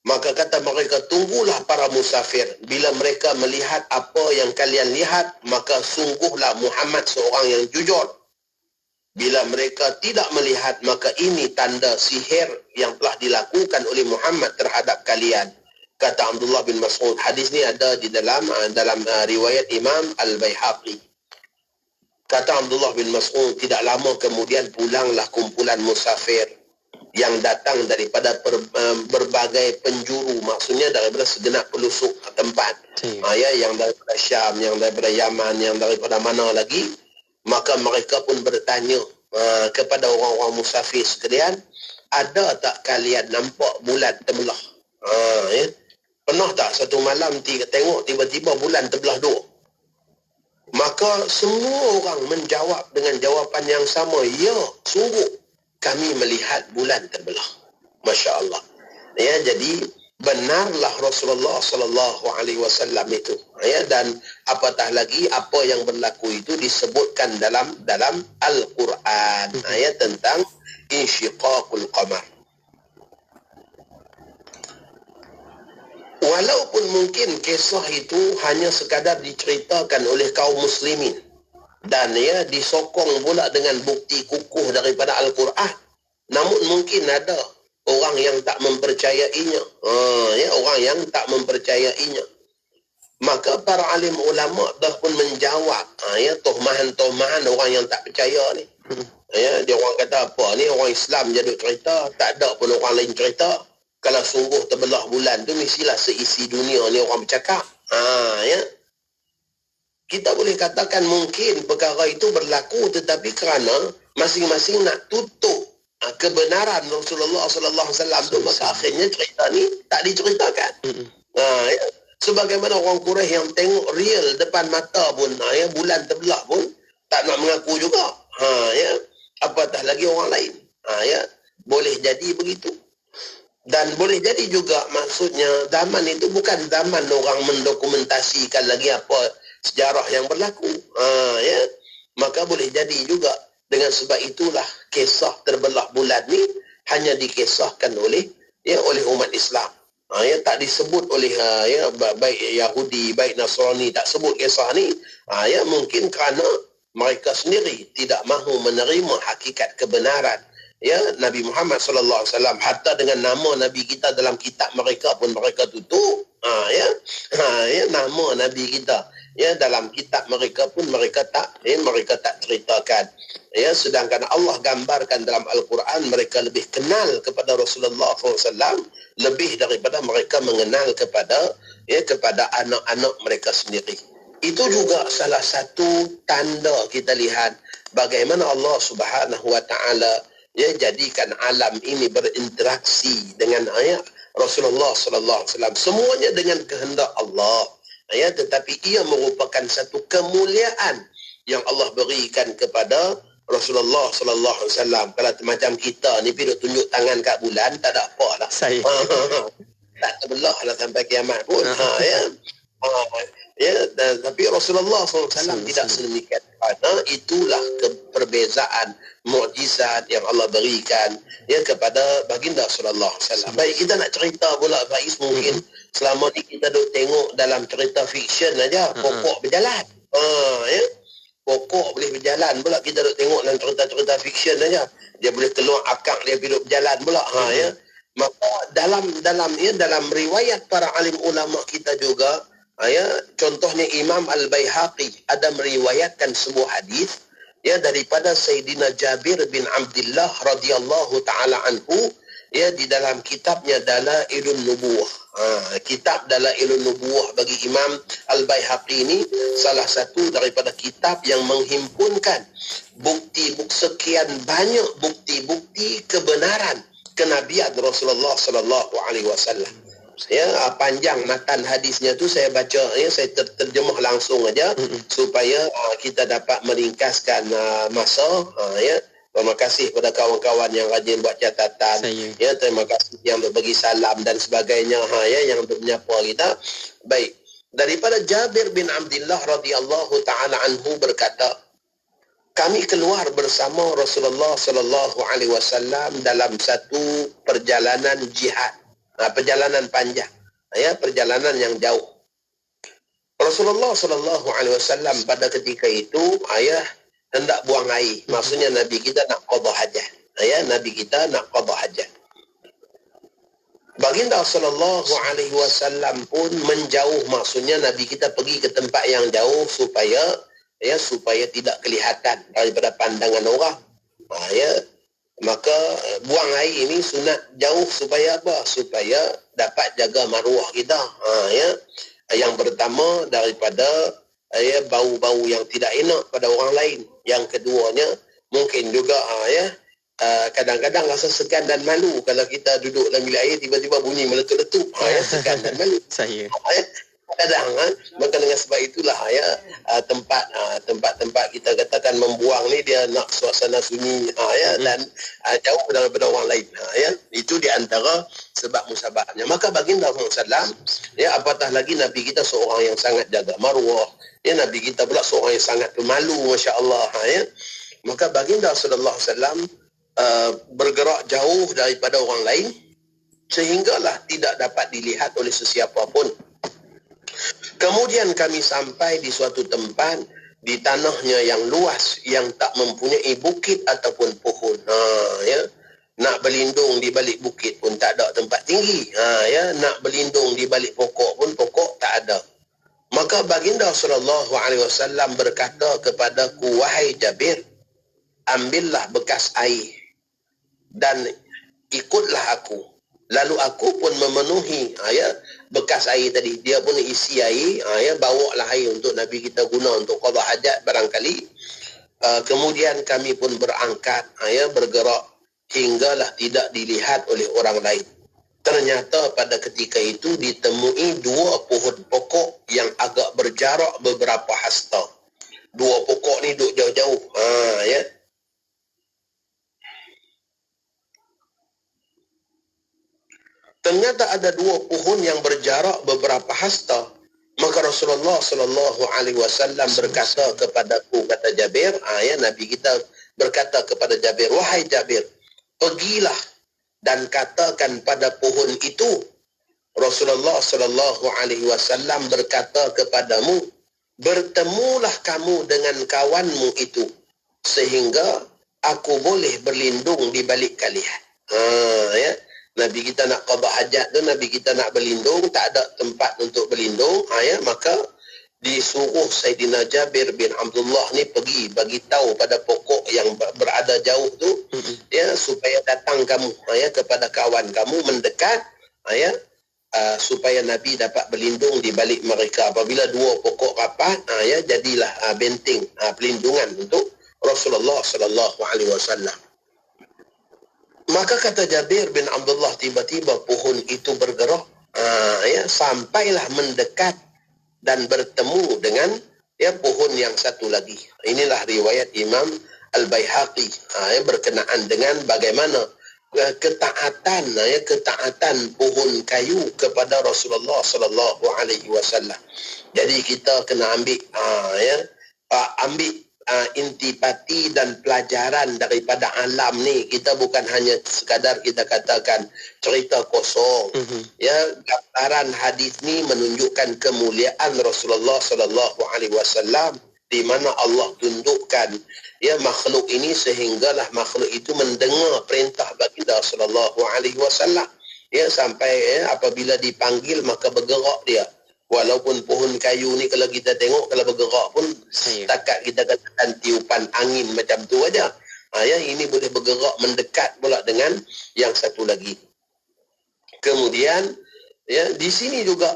Maka kata mereka, tunggulah para musafir. Bila mereka melihat apa yang kalian lihat, maka sungguhlah Muhammad seorang yang jujur. Bila mereka tidak melihat, maka ini tanda sihir yang telah dilakukan oleh Muhammad terhadap kalian. Kata Abdullah bin Mas'ud. Hadis ni ada di dalam riwayat Imam Al-Baihaqi. Kata Abdullah bin Mas'ud, tidak lama kemudian pulanglah kumpulan musafir yang datang daripada berbagai penjuru, maksudnya daripada segenap pelosok tempat. Ya, yang daripada Syam, yang daripada Yaman, yang daripada mana lagi. Maka mereka pun bertanya kepada orang-orang musafir sekalian, ada tak kalian nampak bulan terbelah? Ya? Pernah tak satu malam tengok tiba-tiba bulan terbelah dua? Maka semua orang menjawab dengan jawapan yang sama, ya, sungguh kami melihat bulan terbelah. Masya Allah. Ya, jadi benarlah Rasulullah sallallahu alaihi wasallam itu, ya, dan apatah lagi apa yang berlaku itu disebutkan dalam Al-Quran, ya, tentang insyiqaqul qamar. Walaupun mungkin kisah itu hanya sekadar diceritakan oleh kaum muslimin dan, ya, disokong pula dengan bukti kukuh daripada Al-Quran, namun mungkin ada orang yang tak mempercayainya. Ya, orang yang tak mempercayainya. Maka para alim ulama dah pun menjawab, ya, tohmahan-tohmahan orang yang tak percaya ni. Ya, dia orang kata apa ni, orang Islam jadi cerita, tak ada pun orang lain cerita. Kalau sungguh terbelah bulan tu, mestilah seisi dunia ni orang bercakap. Ya. kita boleh katakan mungkin perkara itu berlaku, tetapi kerana masing-masing nak tutup kebenaran Rasulullah sallallahu alaihi wasallam tu, maka akhirnya cerita ni tak diceritakan. Ya. Sebagaimana orang Quraisy yang tengok real depan mata pun, ya, bulan terbelah pun tak nak mengaku juga. Ya. Apatah lagi orang lain. Ya. Boleh jadi begitu. Dan boleh jadi juga maksudnya zaman itu bukan zaman orang mendokumentasikan lagi apa sejarah yang berlaku. Ya. Maka boleh jadi juga dengan sebab itulah kisah terbelah bulan ni hanya dikisahkan oleh umat Islam. Ya, tak disebut oleh ya, baik Yahudi, baik Nasrani, tak sebut kisah ni. Ya, mungkin kerana mereka sendiri tidak mahu menerima hakikat kebenaran ya Nabi Muhammad sallallahu alaihi wasallam. Hatta dengan nama Nabi kita dalam kitab mereka pun mereka tutup. Ya, nama Nabi kita ya dalam kitab mereka pun mereka tak ceritakan. Ya, sedangkan Allah gambarkan dalam Al-Quran mereka lebih kenal kepada Rasulullah SAW lebih daripada mereka mengenal kepada anak-anak mereka sendiri. Itu juga salah satu tanda kita lihat bagaimana Allah Subhanahu Wa Taala ya jadikan alam ini berinteraksi dengan Rasulullah sallallahu alaihi wasallam, semuanya dengan kehendak Allah. Ya, tetapi ia merupakan satu kemuliaan yang Allah berikan kepada Rasulullah sallallahu alaihi wasallam. Kalau macam kita ni pergi tunjuk tangan kat bulan, tak ada apa lah. Tak terbelah lah sampai kiamat pun. Ya, tapi Rasulullah SAW tidak sedemikian. Kerana itulah perbezaan mukjizat yang Allah berikan ya kepada baginda sallallahu alaihi wasallam. Baik, kita nak cerita pula Faiz, mungkin selama ni kita duk tengok dalam cerita fiksyen aja, pokok berjalan. Ya. Pokok boleh berjalan pula, kita duk tengok dalam cerita-cerita fiksyen aja. Dia boleh keluar akak, dia hidup berjalan pula. Ya. Maka dalam riwayat para alim ulama kita juga, ya, contohnya Imam Al-Baihaqi ada meriwayatkan sebuah hadis ya daripada Sayyidina Jabir bin Abdullah radhiyallahu taala anhu ya di dalam kitabnya Dalailun Nubuwah. Kitab Dalailun Nubuwah bagi Imam Al-Baihaqi ini salah satu daripada kitab yang menghimpunkan sekian banyak bukti-bukti kebenaran kenabian Rasulullah sallallahu alaihi wasallam. Ya, panjang matan hadisnya tu saya baca ya, saya terjemah langsung aja supaya kita dapat meringkaskan masa. Ya, terima kasih kepada kawan-kawan yang rajin buat catatan. Ya, terima kasih yang berbagi salam dan sebagainya ya, yang menyapa kita. Baik, daripada Jabir bin Abdullah radhiyallahu taala anhu berkata, kami keluar bersama Rasulullah sallallahu alaihi wasallam dalam satu perjalanan jihad. Perjalanan panjang, ya, perjalanan yang jauh. Rasulullah sallallahu alaihi wasallam pada ketika itu hendak buang air. Maksudnya Nabi kita nak qada hajat. Ya, Nabi kita nak qada hajat. Baginda sallallahu alaihi wasallam pun menjauh, maksudnya Nabi kita pergi ke tempat yang jauh supaya tidak kelihatan daripada pandangan orang. Ya. Maka buang air ini sunat jauh supaya apa? Supaya dapat jaga maruah kita. Ya. Yang pertama daripada bau-bau yang tidak enak pada orang lain. Yang keduanya mungkin juga kadang-kadang rasa segan dan malu kalau kita duduk dalam bilik air tiba-tiba bunyi meletup-letup. Segan dan malu. Kadang maka dengan sebab itulah tempat-tempat kita katakan membuang ni dia nak suasana sunyi dan jauh daripada orang lain. Itu di antara sebab musabahnya. Maka baginda SAW apatah lagi Nabi kita seorang yang sangat jaga maruah. Nabi kita pula seorang yang sangat pemalu, masya-Allah. Maka baginda sallallahu alaihi wasallam bergerak jauh daripada orang lain sehinggalah tidak dapat dilihat oleh sesiapa pun. Kemudian kami sampai di suatu tempat di tanahnya yang luas yang tak mempunyai bukit ataupun pohon. Nak berlindung di balik bukit pun tak ada tempat tinggi. Nak berlindung di balik pokok pun pokok tak ada. Maka baginda sallallahu alaihi wasallam berkata kepadaku, wahai Jabir, ambillah bekas air dan ikutlah aku. Lalu aku pun memenuhi bekas air tadi. Dia pun isi air, bawalah air untuk Nabi kita guna untuk qada hajat barangkali. Kemudian kami pun berangkat, bergerak hinggalah tidak dilihat oleh orang lain. Ternyata pada ketika itu ditemui dua pohon pokok yang agak berjarak beberapa hasta. Dua pokok ni duduk jauh-jauh. Ternyata ada dua pohon yang berjarak beberapa hasta. Maka Rasulullah sallallahu alaihi wasallam berkata kepadaku, kata Jabir, Nabi kita berkata kepada Jabir, wahai Jabir, pergilah dan katakan pada pohon itu, Rasulullah sallallahu alaihi wasallam berkata kepadamu, bertemulah kamu dengan kawanmu itu sehingga aku boleh berlindung di balik kalian. Nabi kita nak qada hajat tu, Nabi kita nak berlindung, tak ada tempat untuk berlindung, maka disuruh Saidina Jabir bin Abdullah ni pergi bagi tahu pada pokok yang berada jauh tu, supaya datang kamu, kepada kawan kamu mendekat, supaya Nabi dapat berlindung di balik mereka. Apabila dua pokok rapat, jadilah benteng pelindungan untuk Rasulullah sallallahu alaihi wasallam. Maka kata Jabir bin Abdullah, tiba-tiba pohon itu bergerak, sampailah mendekat dan bertemu dengan pohon yang satu lagi. Inilah riwayat Imam Al-Baihaqi berkenaan dengan bagaimana ketaatan pohon kayu kepada Rasulullah sallallahu alaihi wasallam. Jadi kita kena ambil intipati dan pelajaran daripada alam ni. Kita bukan hanya sekadar kita katakan cerita kosong. Gambaran hadis ni menunjukkan kemuliaan Rasulullah sallallahu alaihi wasallam, di mana Allah tundukkan makhluk ini sehinggalah makhluk itu mendengar perintah baginda sallallahu alaihi wasallam. Sampai apabila dipanggil maka bergerak dia. Walaupun pohon kayu ni kalau kita tengok, kalau bergerak pun setakat kita katakan tiupan angin macam tu aja. Ini boleh bergerak mendekat pula dengan yang satu lagi. Kemudian di sini juga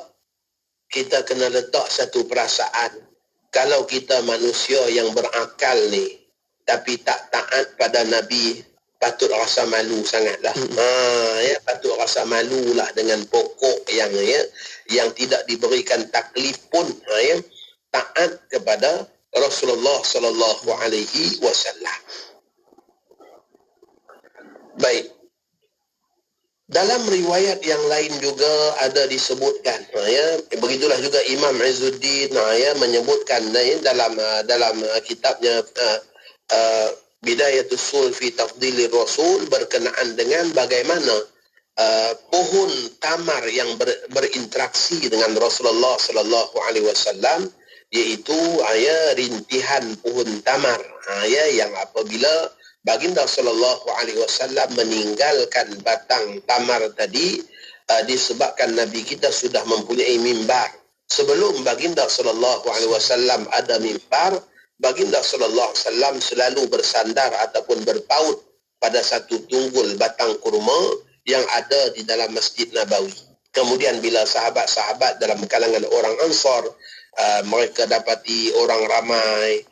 kita kena letak satu perasaan. Kalau kita manusia yang berakal ni tapi tak taat pada Nabi, patut rasa malu sangatlah. Patut rasa malulah dengan pokok yang tidak diberikan taklif pun, taat kepada Rasulullah sallallahu alaihi wasallam. Baik. Dalam riwayat yang lain juga ada disebutkan, begitulah juga Imam Izzuddin menyebutkan dalam kitabnya Bidayatul Usul fi Tafdilir Rasul berkenaan dengan bagaimana pohon tamar yang berinteraksi dengan Rasulullah sallallahu alaihi wasallam, iaitu rintihan pohon tamar yang apabila baginda sallallahu alaihi wasallam meninggalkan batang tamar tadi, disebabkan Nabi kita sudah mempunyai mimbar. Sebelum baginda sallallahu alaihi wasallam ada mimbar, baginda sallallahu alaihi wasallam selalu bersandar ataupun berpaut pada satu tunggul batang kurma yang ada di dalam Masjid Nabawi. Kemudian bila sahabat-sahabat dalam kalangan orang Ansar, mereka dapati orang ramai,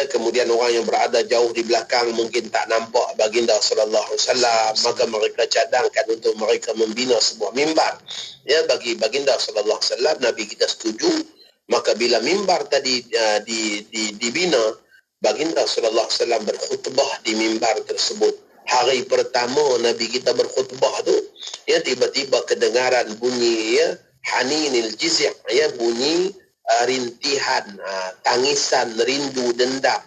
kemudian orang yang berada jauh di belakang mungkin tak nampak baginda sallallahu alaihi wasallam, maka mereka cadangkan untuk mereka membina sebuah mimbar bagi baginda sallallahu alaihi wasallam. Nabi kita setuju. Maka bila mimbar tadi dibina, baginda sallallahu alaihi wasallam berkhutbah di mimbar tersebut. Hari pertama Nabi kita berkhutbah tu, tiba-tiba kedengaran bunyi haninil jizi', bunyi rintihan, tangisan, rindu, dendam,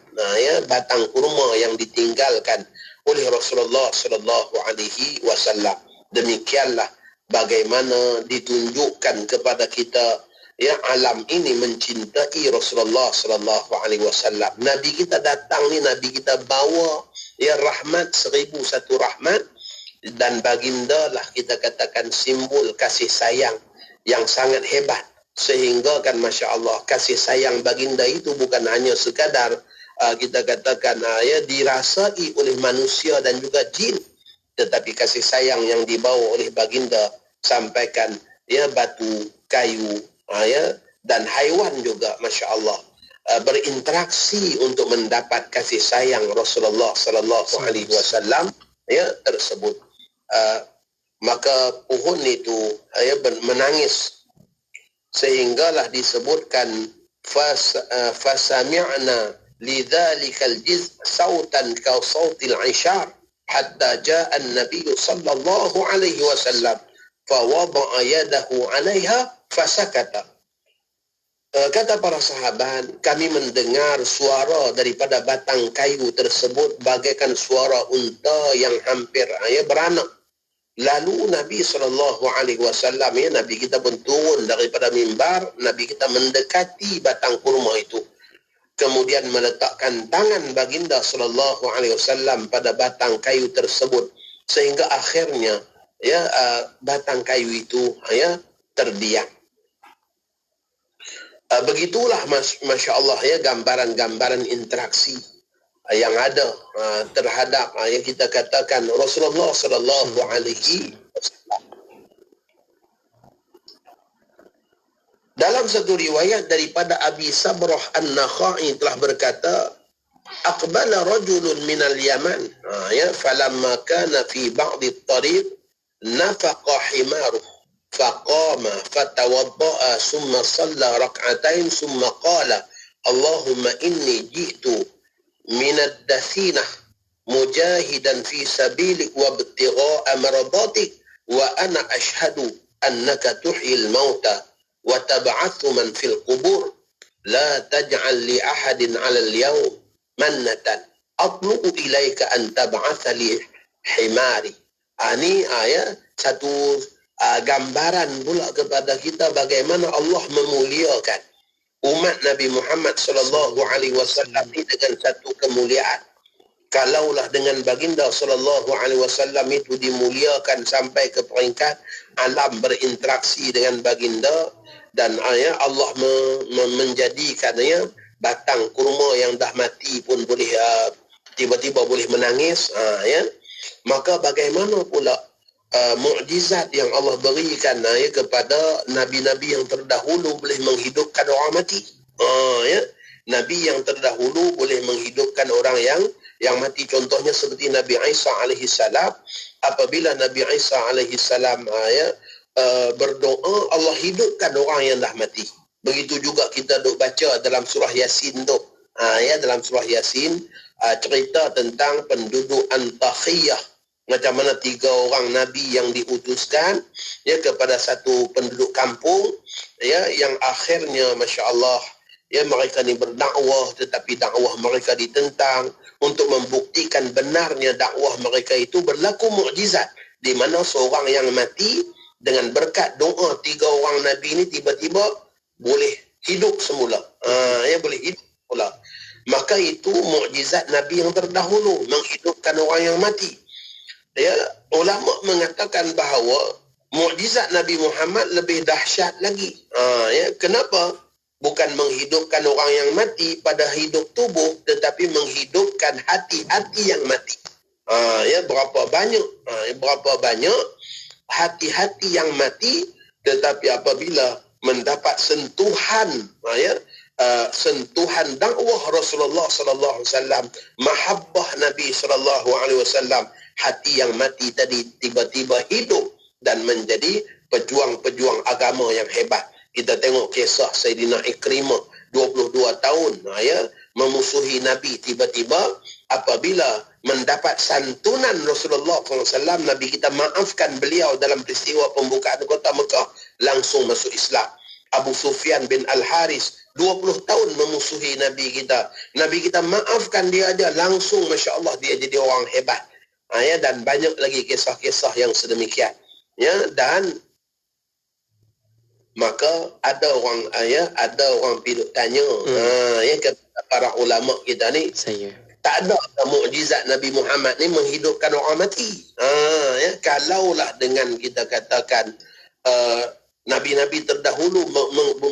batang kurma yang ditinggalkan oleh Rasulullah sallallahu alaihi wasallam. Demikianlah bagaimana ditunjukkan kepada kita alam ini mencintai Rasulullah sallallahu alaihi wasallam. Nabi kita datang ni, Nabi kita bawa rahmat, 1001 rahmat, dan baginda lah kita katakan simbol kasih sayang yang sangat hebat. Sehingga kan Masya Allah, kasih sayang baginda itu bukan hanya sekadar kita katakan dirasai oleh manusia dan juga jin, tetapi kasih sayang yang dibawa oleh baginda sampaikan batu, kayu, dan haiwan juga, Masya Allah, berinteraksi untuk mendapat kasih sayang Rasulullah sallallahu alaihi wasallam tersebut. Maka pohon itu menangis, sehinggalah disebutkan fasami'na lidzalikal jiz sautan ka sautil ishar hatta jaa an-nabiy sallallahu alaihi wasallam fa wada'a yadahu 'alaiha fasakata. Kata para sahabat, kami mendengar suara daripada batang kayu tersebut bagaikan suara unta yang hampir beranak. Lalu Nabi SAW, Nabi kita pun turun daripada mimbar, Nabi kita mendekati batang kurma itu. Kemudian meletakkan tangan baginda SAW pada batang kayu tersebut. Sehingga akhirnya batang kayu itu terdiam. Begitulah Masya Allah gambaran-gambaran interaksi yang ada terhadap yang kita katakan Rasulullah sallallahu alaihi wasallam. Dalam satu riwayat daripada Abi Sabrah An-Nakhai telah berkata, aqbala rajulun minal Yaman falamma kana fi ba'di at-tariq nafaqa himaruh faqama fatawadda'a summa shalla rak'atain summa qala Allahumma inni ji'tu minad dasinah mujahidan fi sabilik wa ibtigha'a maradatik wa ana ashhadu annaka tuhyil mauta wa tab'athu man fil qubur la taj'al li ahadin 'ala al-yawm mannatan atlubu ilaika an tab'atha li himari. Ini satu gambaran pula kepada kita bagaimana Allah memuliakan umat Nabi Muhammad sallallahu alaihi wasallam ini dengan satu kemuliaan. Kalaulah dengan baginda sallallahu alaihi wasallam itu dimuliakan sampai ke peringkat alam berinteraksi dengan baginda, dan Allah menjadikannya batang kurma yang dah mati pun boleh tiba-tiba boleh menangis, maka bagaimana pula mukjizat yang Allah berikan kepada nabi-nabi yang terdahulu boleh menghidupkan orang mati. Nabi yang terdahulu boleh menghidupkan orang yang mati. Contohnya seperti Nabi Isa alaihi salam. Apabila Nabi Isa alaihi salam berdoa, Allah hidupkan orang yang dah mati. Begitu juga kita duk baca dalam surah Yasin tu. Dalam surah Yasin cerita tentang penduduk Antakhiyah, macam mana 3 orang Nabi yang diutuskan kepada satu penduduk kampung yang akhirnya Masya Allah mereka ni berdakwah, tetapi dakwah mereka ditentang. Untuk membuktikan benarnya dakwah mereka itu berlaku mukjizat, di mana seorang yang mati dengan berkat doa 3 orang Nabi ini tiba-tiba boleh hidup semula. Boleh hidup semula. Maka itu mukjizat Nabi yang terdahulu, menghidupkan orang yang mati. Ulama mengatakan bahawa mukjizat Nabi Muhammad lebih dahsyat lagi. Kenapa? Bukan menghidupkan orang yang mati pada hidup tubuh, tetapi menghidupkan hati-hati yang mati. Berapa banyak hati-hati yang mati, tetapi apabila mendapat sentuhan sentuhan dakwah Rasulullah sallallahu alaihi wasallam, mahabbah Nabi sallallahu alaihi wasallam, hati yang mati tadi tiba-tiba hidup dan menjadi pejuang-pejuang agama yang hebat. Kita tengok kisah Sayyidina Ikrimah 22 tahun memusuhi Nabi, tiba-tiba apabila mendapat santunan Rasulullah SAW, Nabi kita maafkan beliau dalam peristiwa pembukaan kota Mekah, langsung masuk Islam. Abu Sufyan bin Al-Haris 20 tahun memusuhi Nabi kita, Nabi kita maafkan dia aja, langsung Masya Allah dia jadi orang hebat. Dan banyak lagi kisah-kisah yang sedemikian. Dan maka ada orang pergi tanya kepada para ulama kita ni, tak ada mukjizat Nabi Muhammad ni menghidupkan orang mati. Kalaulah dengan kita katakan Nabi-Nabi terdahulu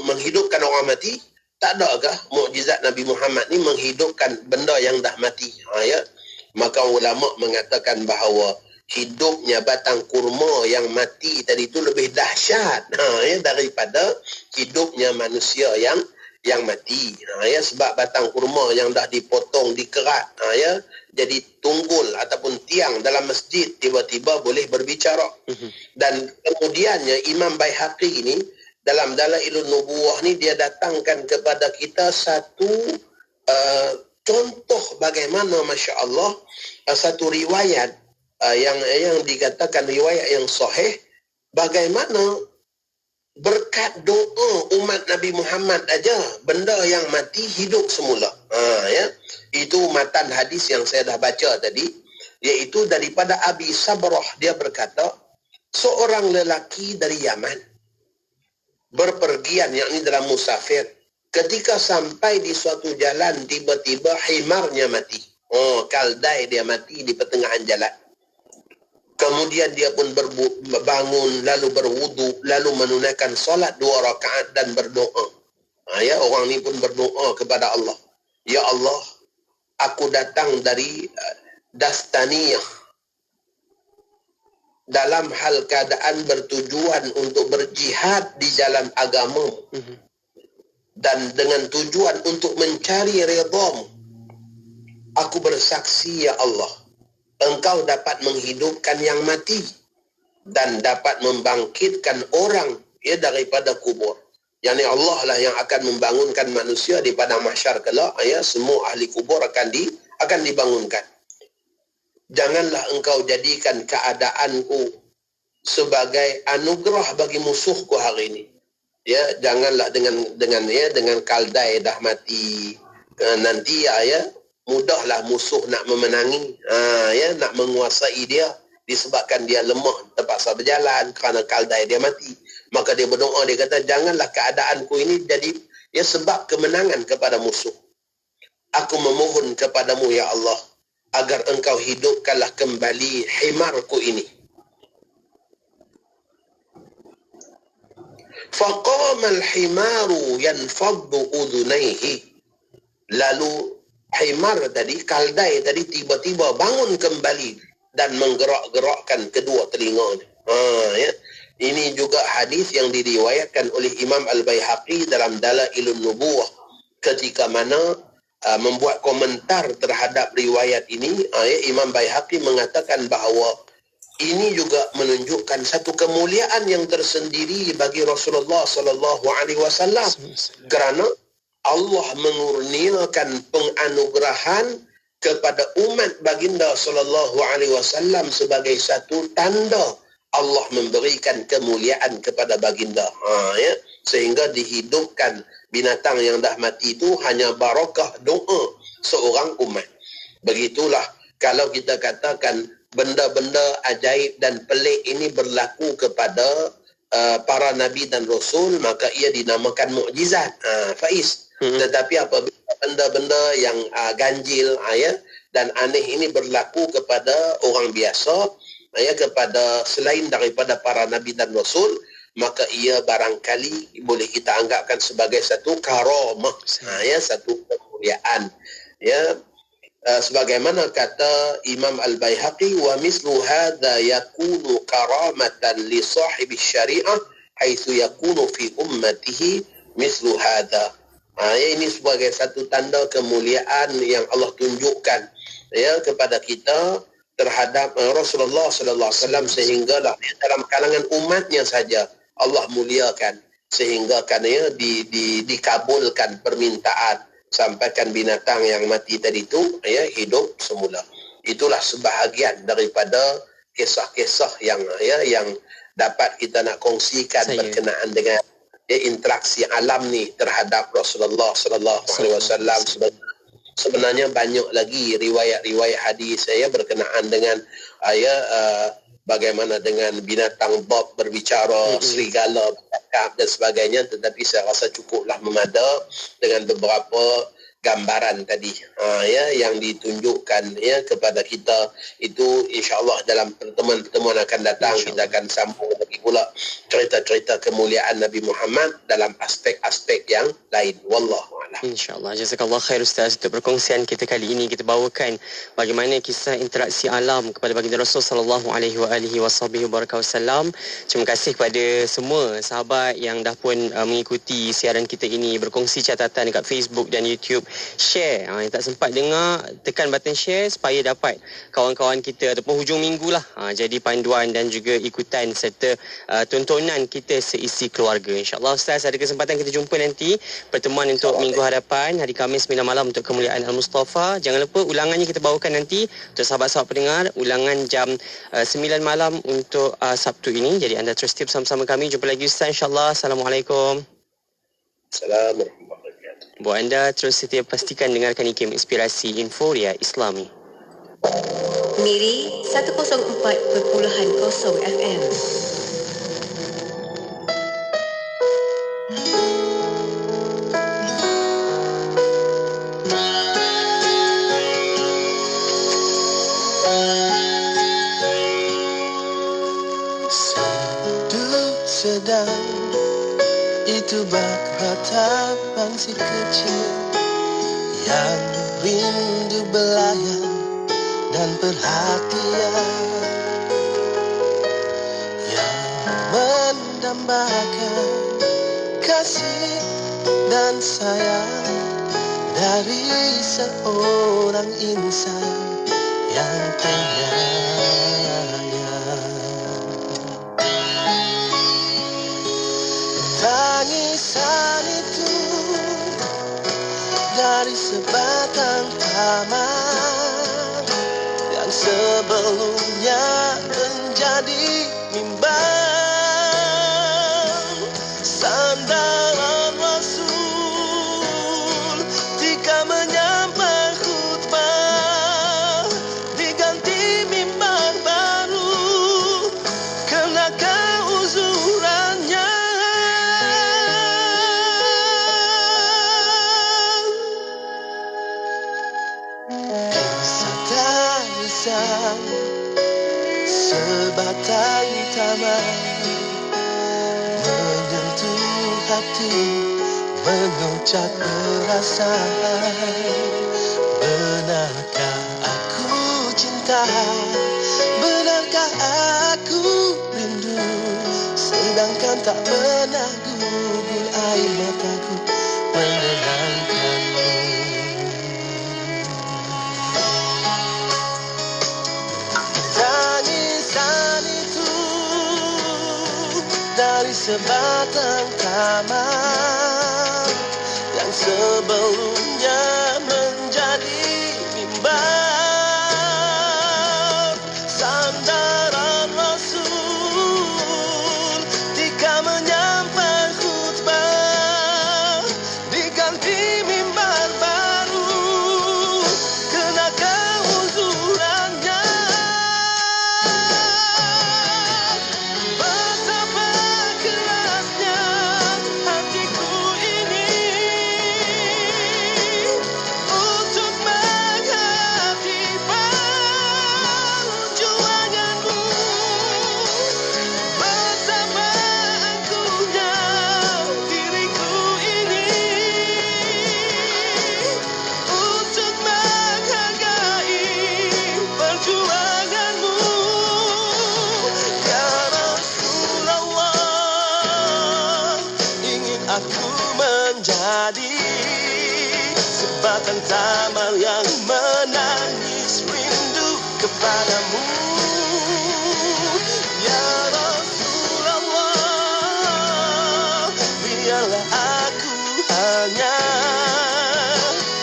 menghidupkan orang mati, tak adakah mukjizat Nabi Muhammad ni menghidupkan benda yang dah mati? Maka ulama mengatakan bahawa hidupnya batang kurma yang mati tadi itu lebih dahsyat daripada hidupnya manusia yang mati. Sebab batang kurma yang dah dipotong, dikerat, jadi tunggul ataupun tiang dalam masjid tiba-tiba boleh berbicara. Dan kemudiannya Imam Baihaqi ini dalam Dalailun Nubuwah ni dia datangkan kepada kita satu contoh bagaimana Masya Allah satu riwayat yang dikatakan riwayat yang sahih, bagaimana berkat doa umat Nabi Muhammad aja benda yang mati hidup semula. Itu matan hadis yang saya dah baca tadi, iaitu daripada Abi Sabrah. Dia berkata, seorang lelaki dari Yaman berpergian, yakni dalam musafir. Ketika sampai di suatu jalan, tiba-tiba himarnya mati. Kaldai dia mati di pertengahan jalan. Kemudian dia pun bangun, lalu berwudu, lalu menunaikan solat 2 rakaat dan berdoa. Orang ni pun berdoa kepada Allah. Ya Allah, aku datang dari Dastaniyah dalam hal keadaan bertujuan untuk berjihad di jalan agamamu dan dengan tujuan untuk mencari ridhamu. Aku bersaksi ya Allah, Engkau dapat menghidupkan yang mati dan dapat membangkitkan orang daripada kubur. Yani Allah lah yang akan membangunkan manusia di padang mahsyar kelak. Semua ahli kubur akan dibangunkan. Janganlah engkau jadikan keadaanku sebagai anugerah bagi musuhku hari ini. Janganlah dengan kaldai dah mati nanti mudahlah musuh nak memenangi, nak menguasai dia disebabkan dia lemah, terpaksa berjalan kerana kaldai dia mati. Maka dia berdoa, dia kata, janganlah keadaanku ini jadi sebab kemenangan kepada musuh. Aku memohon kepadamu ya Allah, agar engkau hidupkanlah kembali himarku ini. Faqama al-himaru yanfaddu udhunaihi. Lalu himar tadi, kaldai tadi tiba-tiba bangun kembali dan menggerak-gerakkan kedua telinganya. Ini juga hadis yang diriwayatkan oleh Imam Al-Baihaqi dalam Dalailun Nubuwah, ketika mana membuat komentar terhadap riwayat ini. Imam Baihaqi mengatakan bahawa ini juga menunjukkan satu kemuliaan yang tersendiri bagi Rasulullah sallallahu alaihi wasallam, kerana Allah mengurniakan penganugerahan kepada umat baginda sallallahu alaihi wasallam sebagai satu tanda Allah memberikan kemuliaan kepada baginda. Sehingga dihidupkan binatang yang dah mati itu hanya barakah doa seorang umat. Begitulah kalau kita katakan benda-benda ajaib dan pelik ini berlaku kepada para nabi dan rasul, maka ia dinamakan mukjizat, Faiz. Tetapi apabila benda-benda yang ganjil dan aneh ini berlaku kepada orang biasa, kepada selain daripada para nabi dan rasul, maka ia barangkali boleh kita anggapkan sebagai satu karamah, satu kemuliaan. Sebagaimana kata Imam Al-Baihaqi, wa mislu hadza yakunu karamatan li sahibi syariah haitsu yakunu fi ummatihi mislu hadza. Ini sebagai satu tanda kemuliaan yang Allah tunjukkan kepada kita terhadap Rasulullah sallallahu alaihi wasallam, sehinggalah dalam kalangan umatnya saja Allah muliakan sehingga kerana dikabulkan permintaan sampaikan binatang yang mati tadi itu hidup semula. Itulah sebahagian daripada kisah-kisah yang dapat kita nak kongsikan berkenaan dengan interaksi alam ni terhadap Rasulullah sallallahu alaihi wasallam. Sebenarnya banyak lagi riwayat-riwayat hadis berkenaan dengan bagaimana dengan binatang bab berbicara, serigala bercakap dan sebagainya, tetapi saya rasa cukuplah memada dengan beberapa gambaran tadi ya yang ditunjukkan ya kepada kita itu, insya-Allah dalam pertemuan-pertemuan akan datang kita akan sambung lagi pula cerita-cerita kemuliaan Nabi Muhammad dalam aspek-aspek yang lain. Wallahu a'lam. InsyaAllah. Jazakallah khair Ustaz untuk perkongsian kita kali ini. Kita bawakan bagaimana kisah interaksi alam kepada baginda Rasul sallallahu alaihi wasallam. Terima kasih kepada semua sahabat yang dah pun mengikuti siaran kita ini, berkongsi catatan dekat Facebook dan YouTube. Share, yang tak sempat dengar, tekan button share supaya dapat kawan-kawan kita ataupun hujung minggu lah jadi panduan dan juga ikutan serta tontonan kita seisi keluarga. InsyaAllah Ustaz, ada kesempatan kita jumpa nanti pertemuan untuk minggu hadapan, hari Khamis 9 malam untuk kemuliaan Al-Mustafa. Jangan lupa ulangannya kita bawakan nanti untuk sahabat-sahabat pendengar, ulangan jam 9 malam untuk Sabtu ini. Jadi anda terus tip sama-sama kami. Jumpa lagi Ustaz, insyaAllah. Assalamualaikum. Assalamualaikum. Buat anda terus setia pastikan dengarkan IKIM Inspirasi Inforia Islami. Miri 104.0 FM. Sedang itu bak ratapan si kecil yang rindu belayan dan perhatian, yang mendambakan kasih dan sayang dari seorang insan yang penyayang. Tangisan itu dari sebatang taman yang sebelumnya menjadi bimbang, sandaran Rasul jika menyampai khutbah, diganti mimbar baru karena keuzurannya. Sebatang taman menyentuh hati, mengucap perasaan. Benarkah aku cinta? Benarkah aku rindu? Sedangkan tak pernah gugur air mataku menenangkanmu. Dari sebatang taman yang sebelumnya menjadi mimbar, sandaran Rasul jika menyampai khutbah, diganti mimbar baru kena keuzurannya. Aku menjadi sebatang taman yang menangis rindu kepadamu, ya Rasulullah. Biarlah aku hanya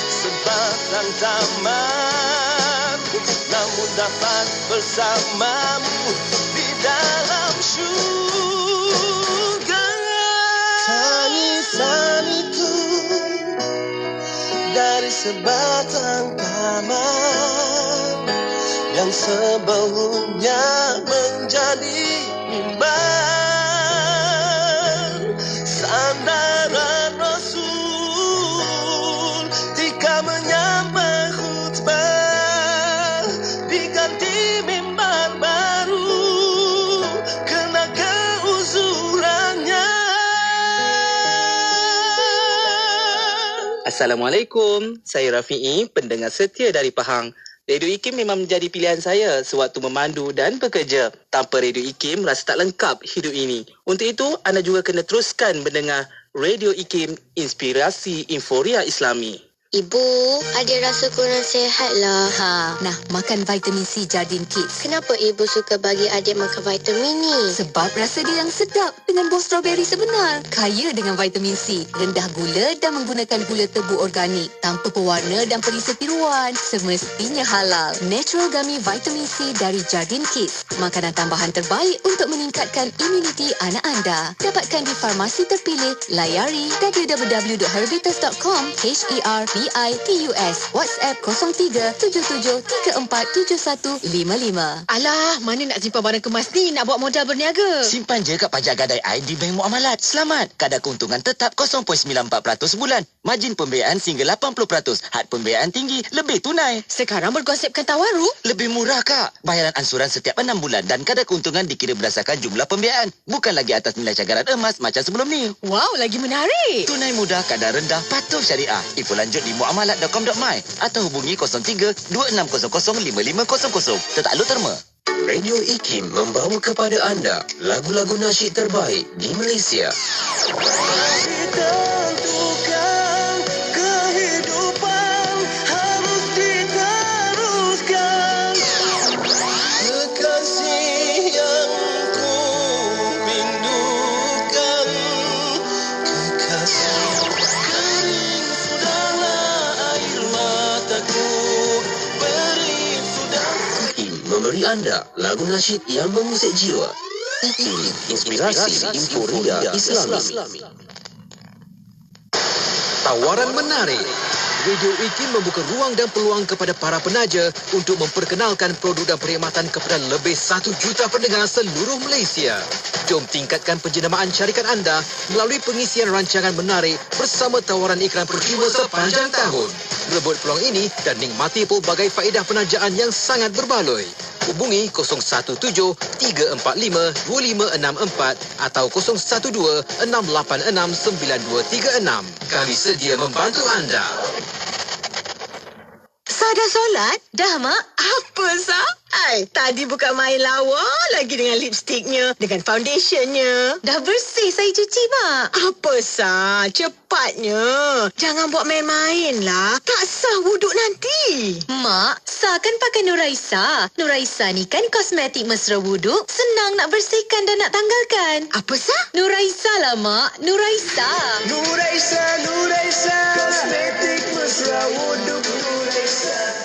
sebatang taman, namun dapat bersamamu di dalam surga. Tangisan itu dari sebatang taman yang sebelumnya menjadi mimbar, sandaran Rasul jika Assalamualaikum, saya Rafi'i, pendengar setia dari Pahang. Radio IKIM memang menjadi pilihan saya sewaktu memandu dan bekerja. Tanpa Radio IKIM, rasa tak lengkap hidup ini. Untuk itu, anda juga kena teruskan mendengar Radio IKIM, Inspirasi Inforia Islami. Ibu, adik rasa kurang sihat lah. Nah, makan vitamin C Jardin Kids. Kenapa ibu suka bagi adik makan vitamin ni? Sebab rasa dia yang sedap dengan buah strawberry sebenar. Kaya dengan vitamin C, rendah gula dan menggunakan gula tebu organik. Tanpa pewarna dan perisa tiruan. Semestinya halal. Natural Gummy Vitamin C dari Jardin Kids. Makanan tambahan terbaik untuk meningkatkan imuniti anak anda. Dapatkan di farmasi terpilih. Layari www.herbitas.com HERBITUS. WhatsApp 0377347155. Alah, mana nak simpan barang kemas ni? Nak buat modal berniaga. Simpan je kat pajak gadai I di Bank Muamalat. Selamat. Kadar keuntungan tetap 0.94% bulan. Margin pembiayaan sehingga 80%. Had pembiayaan tinggi, lebih tunai. Sekarang berkonsepkan tawaru? Lebih murah, Kak. Bayaran ansuran setiap 6 bulan dan kadar keuntungan dikira berdasarkan jumlah pembiayaan. Bukan lagi atas nilai cagaran emas macam sebelum ni. Wow, lagi menarik. Tunai mudah, kadar rendah, patuh syariah. Info lanjut di muamalat.com.my atau hubungi 03-2600-5500. Tertakluk terma. Radio IKIM membawa kepada anda lagu-lagu nasyid terbaik di Malaysia. Ditentukan kehidupan harus diteruskan. Kekasih yang ku rindukan, kekasih kering sudahlah air mataku, beri sudah. IKIM memberi anda lagu nasyid yang mengusik jiwa. IKIM, Inspirasi Inforia Islami. Tawaran menarik. Radio IKIM membuka ruang dan peluang kepada para penaja untuk memperkenalkan produk dan perkhidmatan kepada lebih 1 juta pendengar seluruh Malaysia. Jom tingkatkan penjenamaan syarikat anda melalui pengisian rancangan menarik bersama tawaran iklan percuma sepanjang tahun. Rebut peluang ini dan nikmati pelbagai faedah penajaan yang sangat berbaloi. Hubungi 017-345-2564 atau 012-686-9236. Kami sedia membantu anda. Dah solat? Dah, Mak. Apa, Sah? Tadi bukan main lawa lagi dengan lipstiknya, dengan foundationnya. Dah bersih saya cuci, Mak. Apa, Sah? Cepatnya. Jangan buat main-main lah. Tak sah wuduk nanti. Mak, Sah kan pakai Nuraisa. Nuraisa ni kan kosmetik mesra wuduk. Senang nak bersihkan dan nak tanggalkan. Apa, Sah? Nuraisa lah, Mak. Nuraisa. Nuraisa, kosmetik mesra wuduk Nuraisa.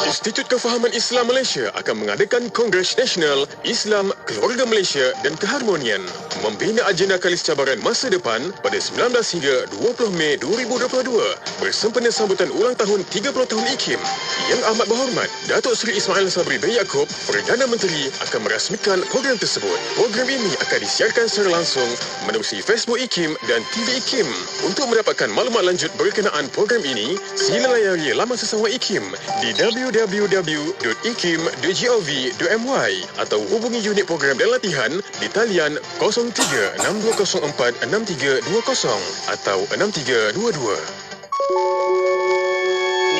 Institut Kefahaman Islam Malaysia akan mengadakan Kongres Nasional Islam, Keluarga Malaysia dan Keharmonian. Membina agenda kalis cabaran masa depan pada 19 hingga 20 Mei 2022 bersempena sambutan ulang tahun 30 tahun IKIM. Yang amat berhormat, Datuk Seri Ismail Sabri bin Yaakob, Perdana Menteri akan merasmikan program tersebut. Program ini akan disiarkan secara langsung menerusi Facebook IKIM dan TV IKIM. Untuk mendapatkan maklumat lanjut berkenaan program ini, sila layari laman sesama IKIM di www.ikim.gov.my atau hubungi unit program dan latihan di talian 03-6204-6320 atau 6322.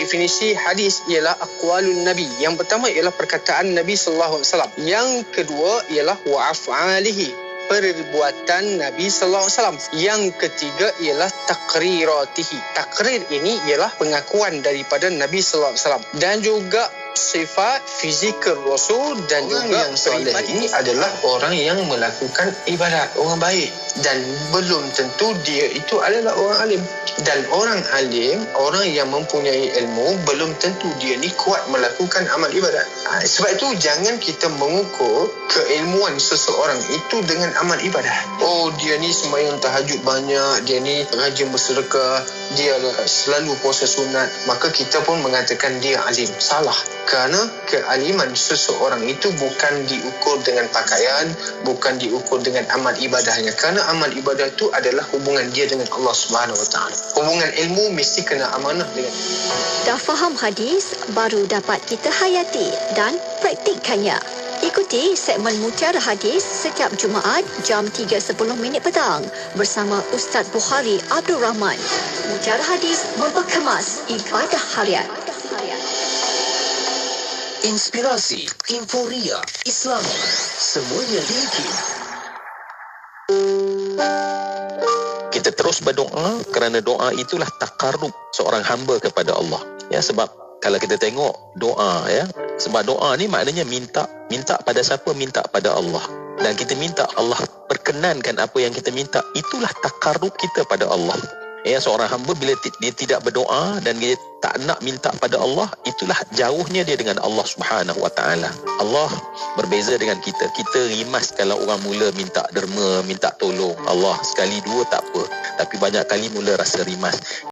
Definisi hadis ialah aqwalun nabi. Yang pertama ialah perkataan Nabi sallallahu alaihi wasallam. Yang kedua ialah wa af'alihi, perbuatan Nabi sallallahu alaihi wasallam. Yang ketiga ialah taqriratihi. Takrir ini ialah pengakuan daripada Nabi sallallahu alaihi wasallam. Dan juga sifat fizikal Rasul dan orang juga yang soleh ini adalah orang yang melakukan ibadat, orang baik, dan belum tentu dia itu adalah orang alim. Dan orang alim, orang yang mempunyai ilmu, belum tentu dia ni kuat melakukan amal ibadat. Sebab itu jangan kita mengukur keilmuan seseorang itu dengan amal ibadat. Oh, dia ni sembahyang tahajud banyak, dia ni rajin bersedekah, dia selalu puasa sunat, maka kita pun mengatakan dia alim. Salah. Kerana kealiman seseorang itu bukan diukur dengan pakaian, bukan diukur dengan amal ibadahnya. Kerana amal ibadah itu adalah hubungan dia dengan Allah Subhanahu Wa Taala. Hubungan ilmu mesti kena amanah dengan. Dah faham hadis, baru dapat kita hayati dan praktikkannya. Ikuti segmen Mutiara Hadis setiap Jumaat jam 3.10 petang bersama Ustaz Bukhari Abdul Rahman. Mutiara Hadis memperkemas ibadah harian. Inspirasi, Inforia, Islami, semuanya di IKIM. Kita terus berdoa kerana doa itulah takarrub seorang hamba kepada Allah. Ya, sebab kalau kita tengok doa, ya, sebab doa ni maknanya minta pada siapa? Minta pada Allah. Dan kita minta Allah perkenankan apa yang kita minta, itulah takarrub kita pada Allah. Ya, seorang hamba bila dia tidak berdoa dan dia tak nak minta pada Allah, itulah jauhnya dia dengan Allah Subhanahu Wa Taala. Allah berbeza dengan kita. Kita rimas kalau orang mula minta derma, minta tolong. Allah sekali dua tak apa, tapi banyak kali mula rasa rimas.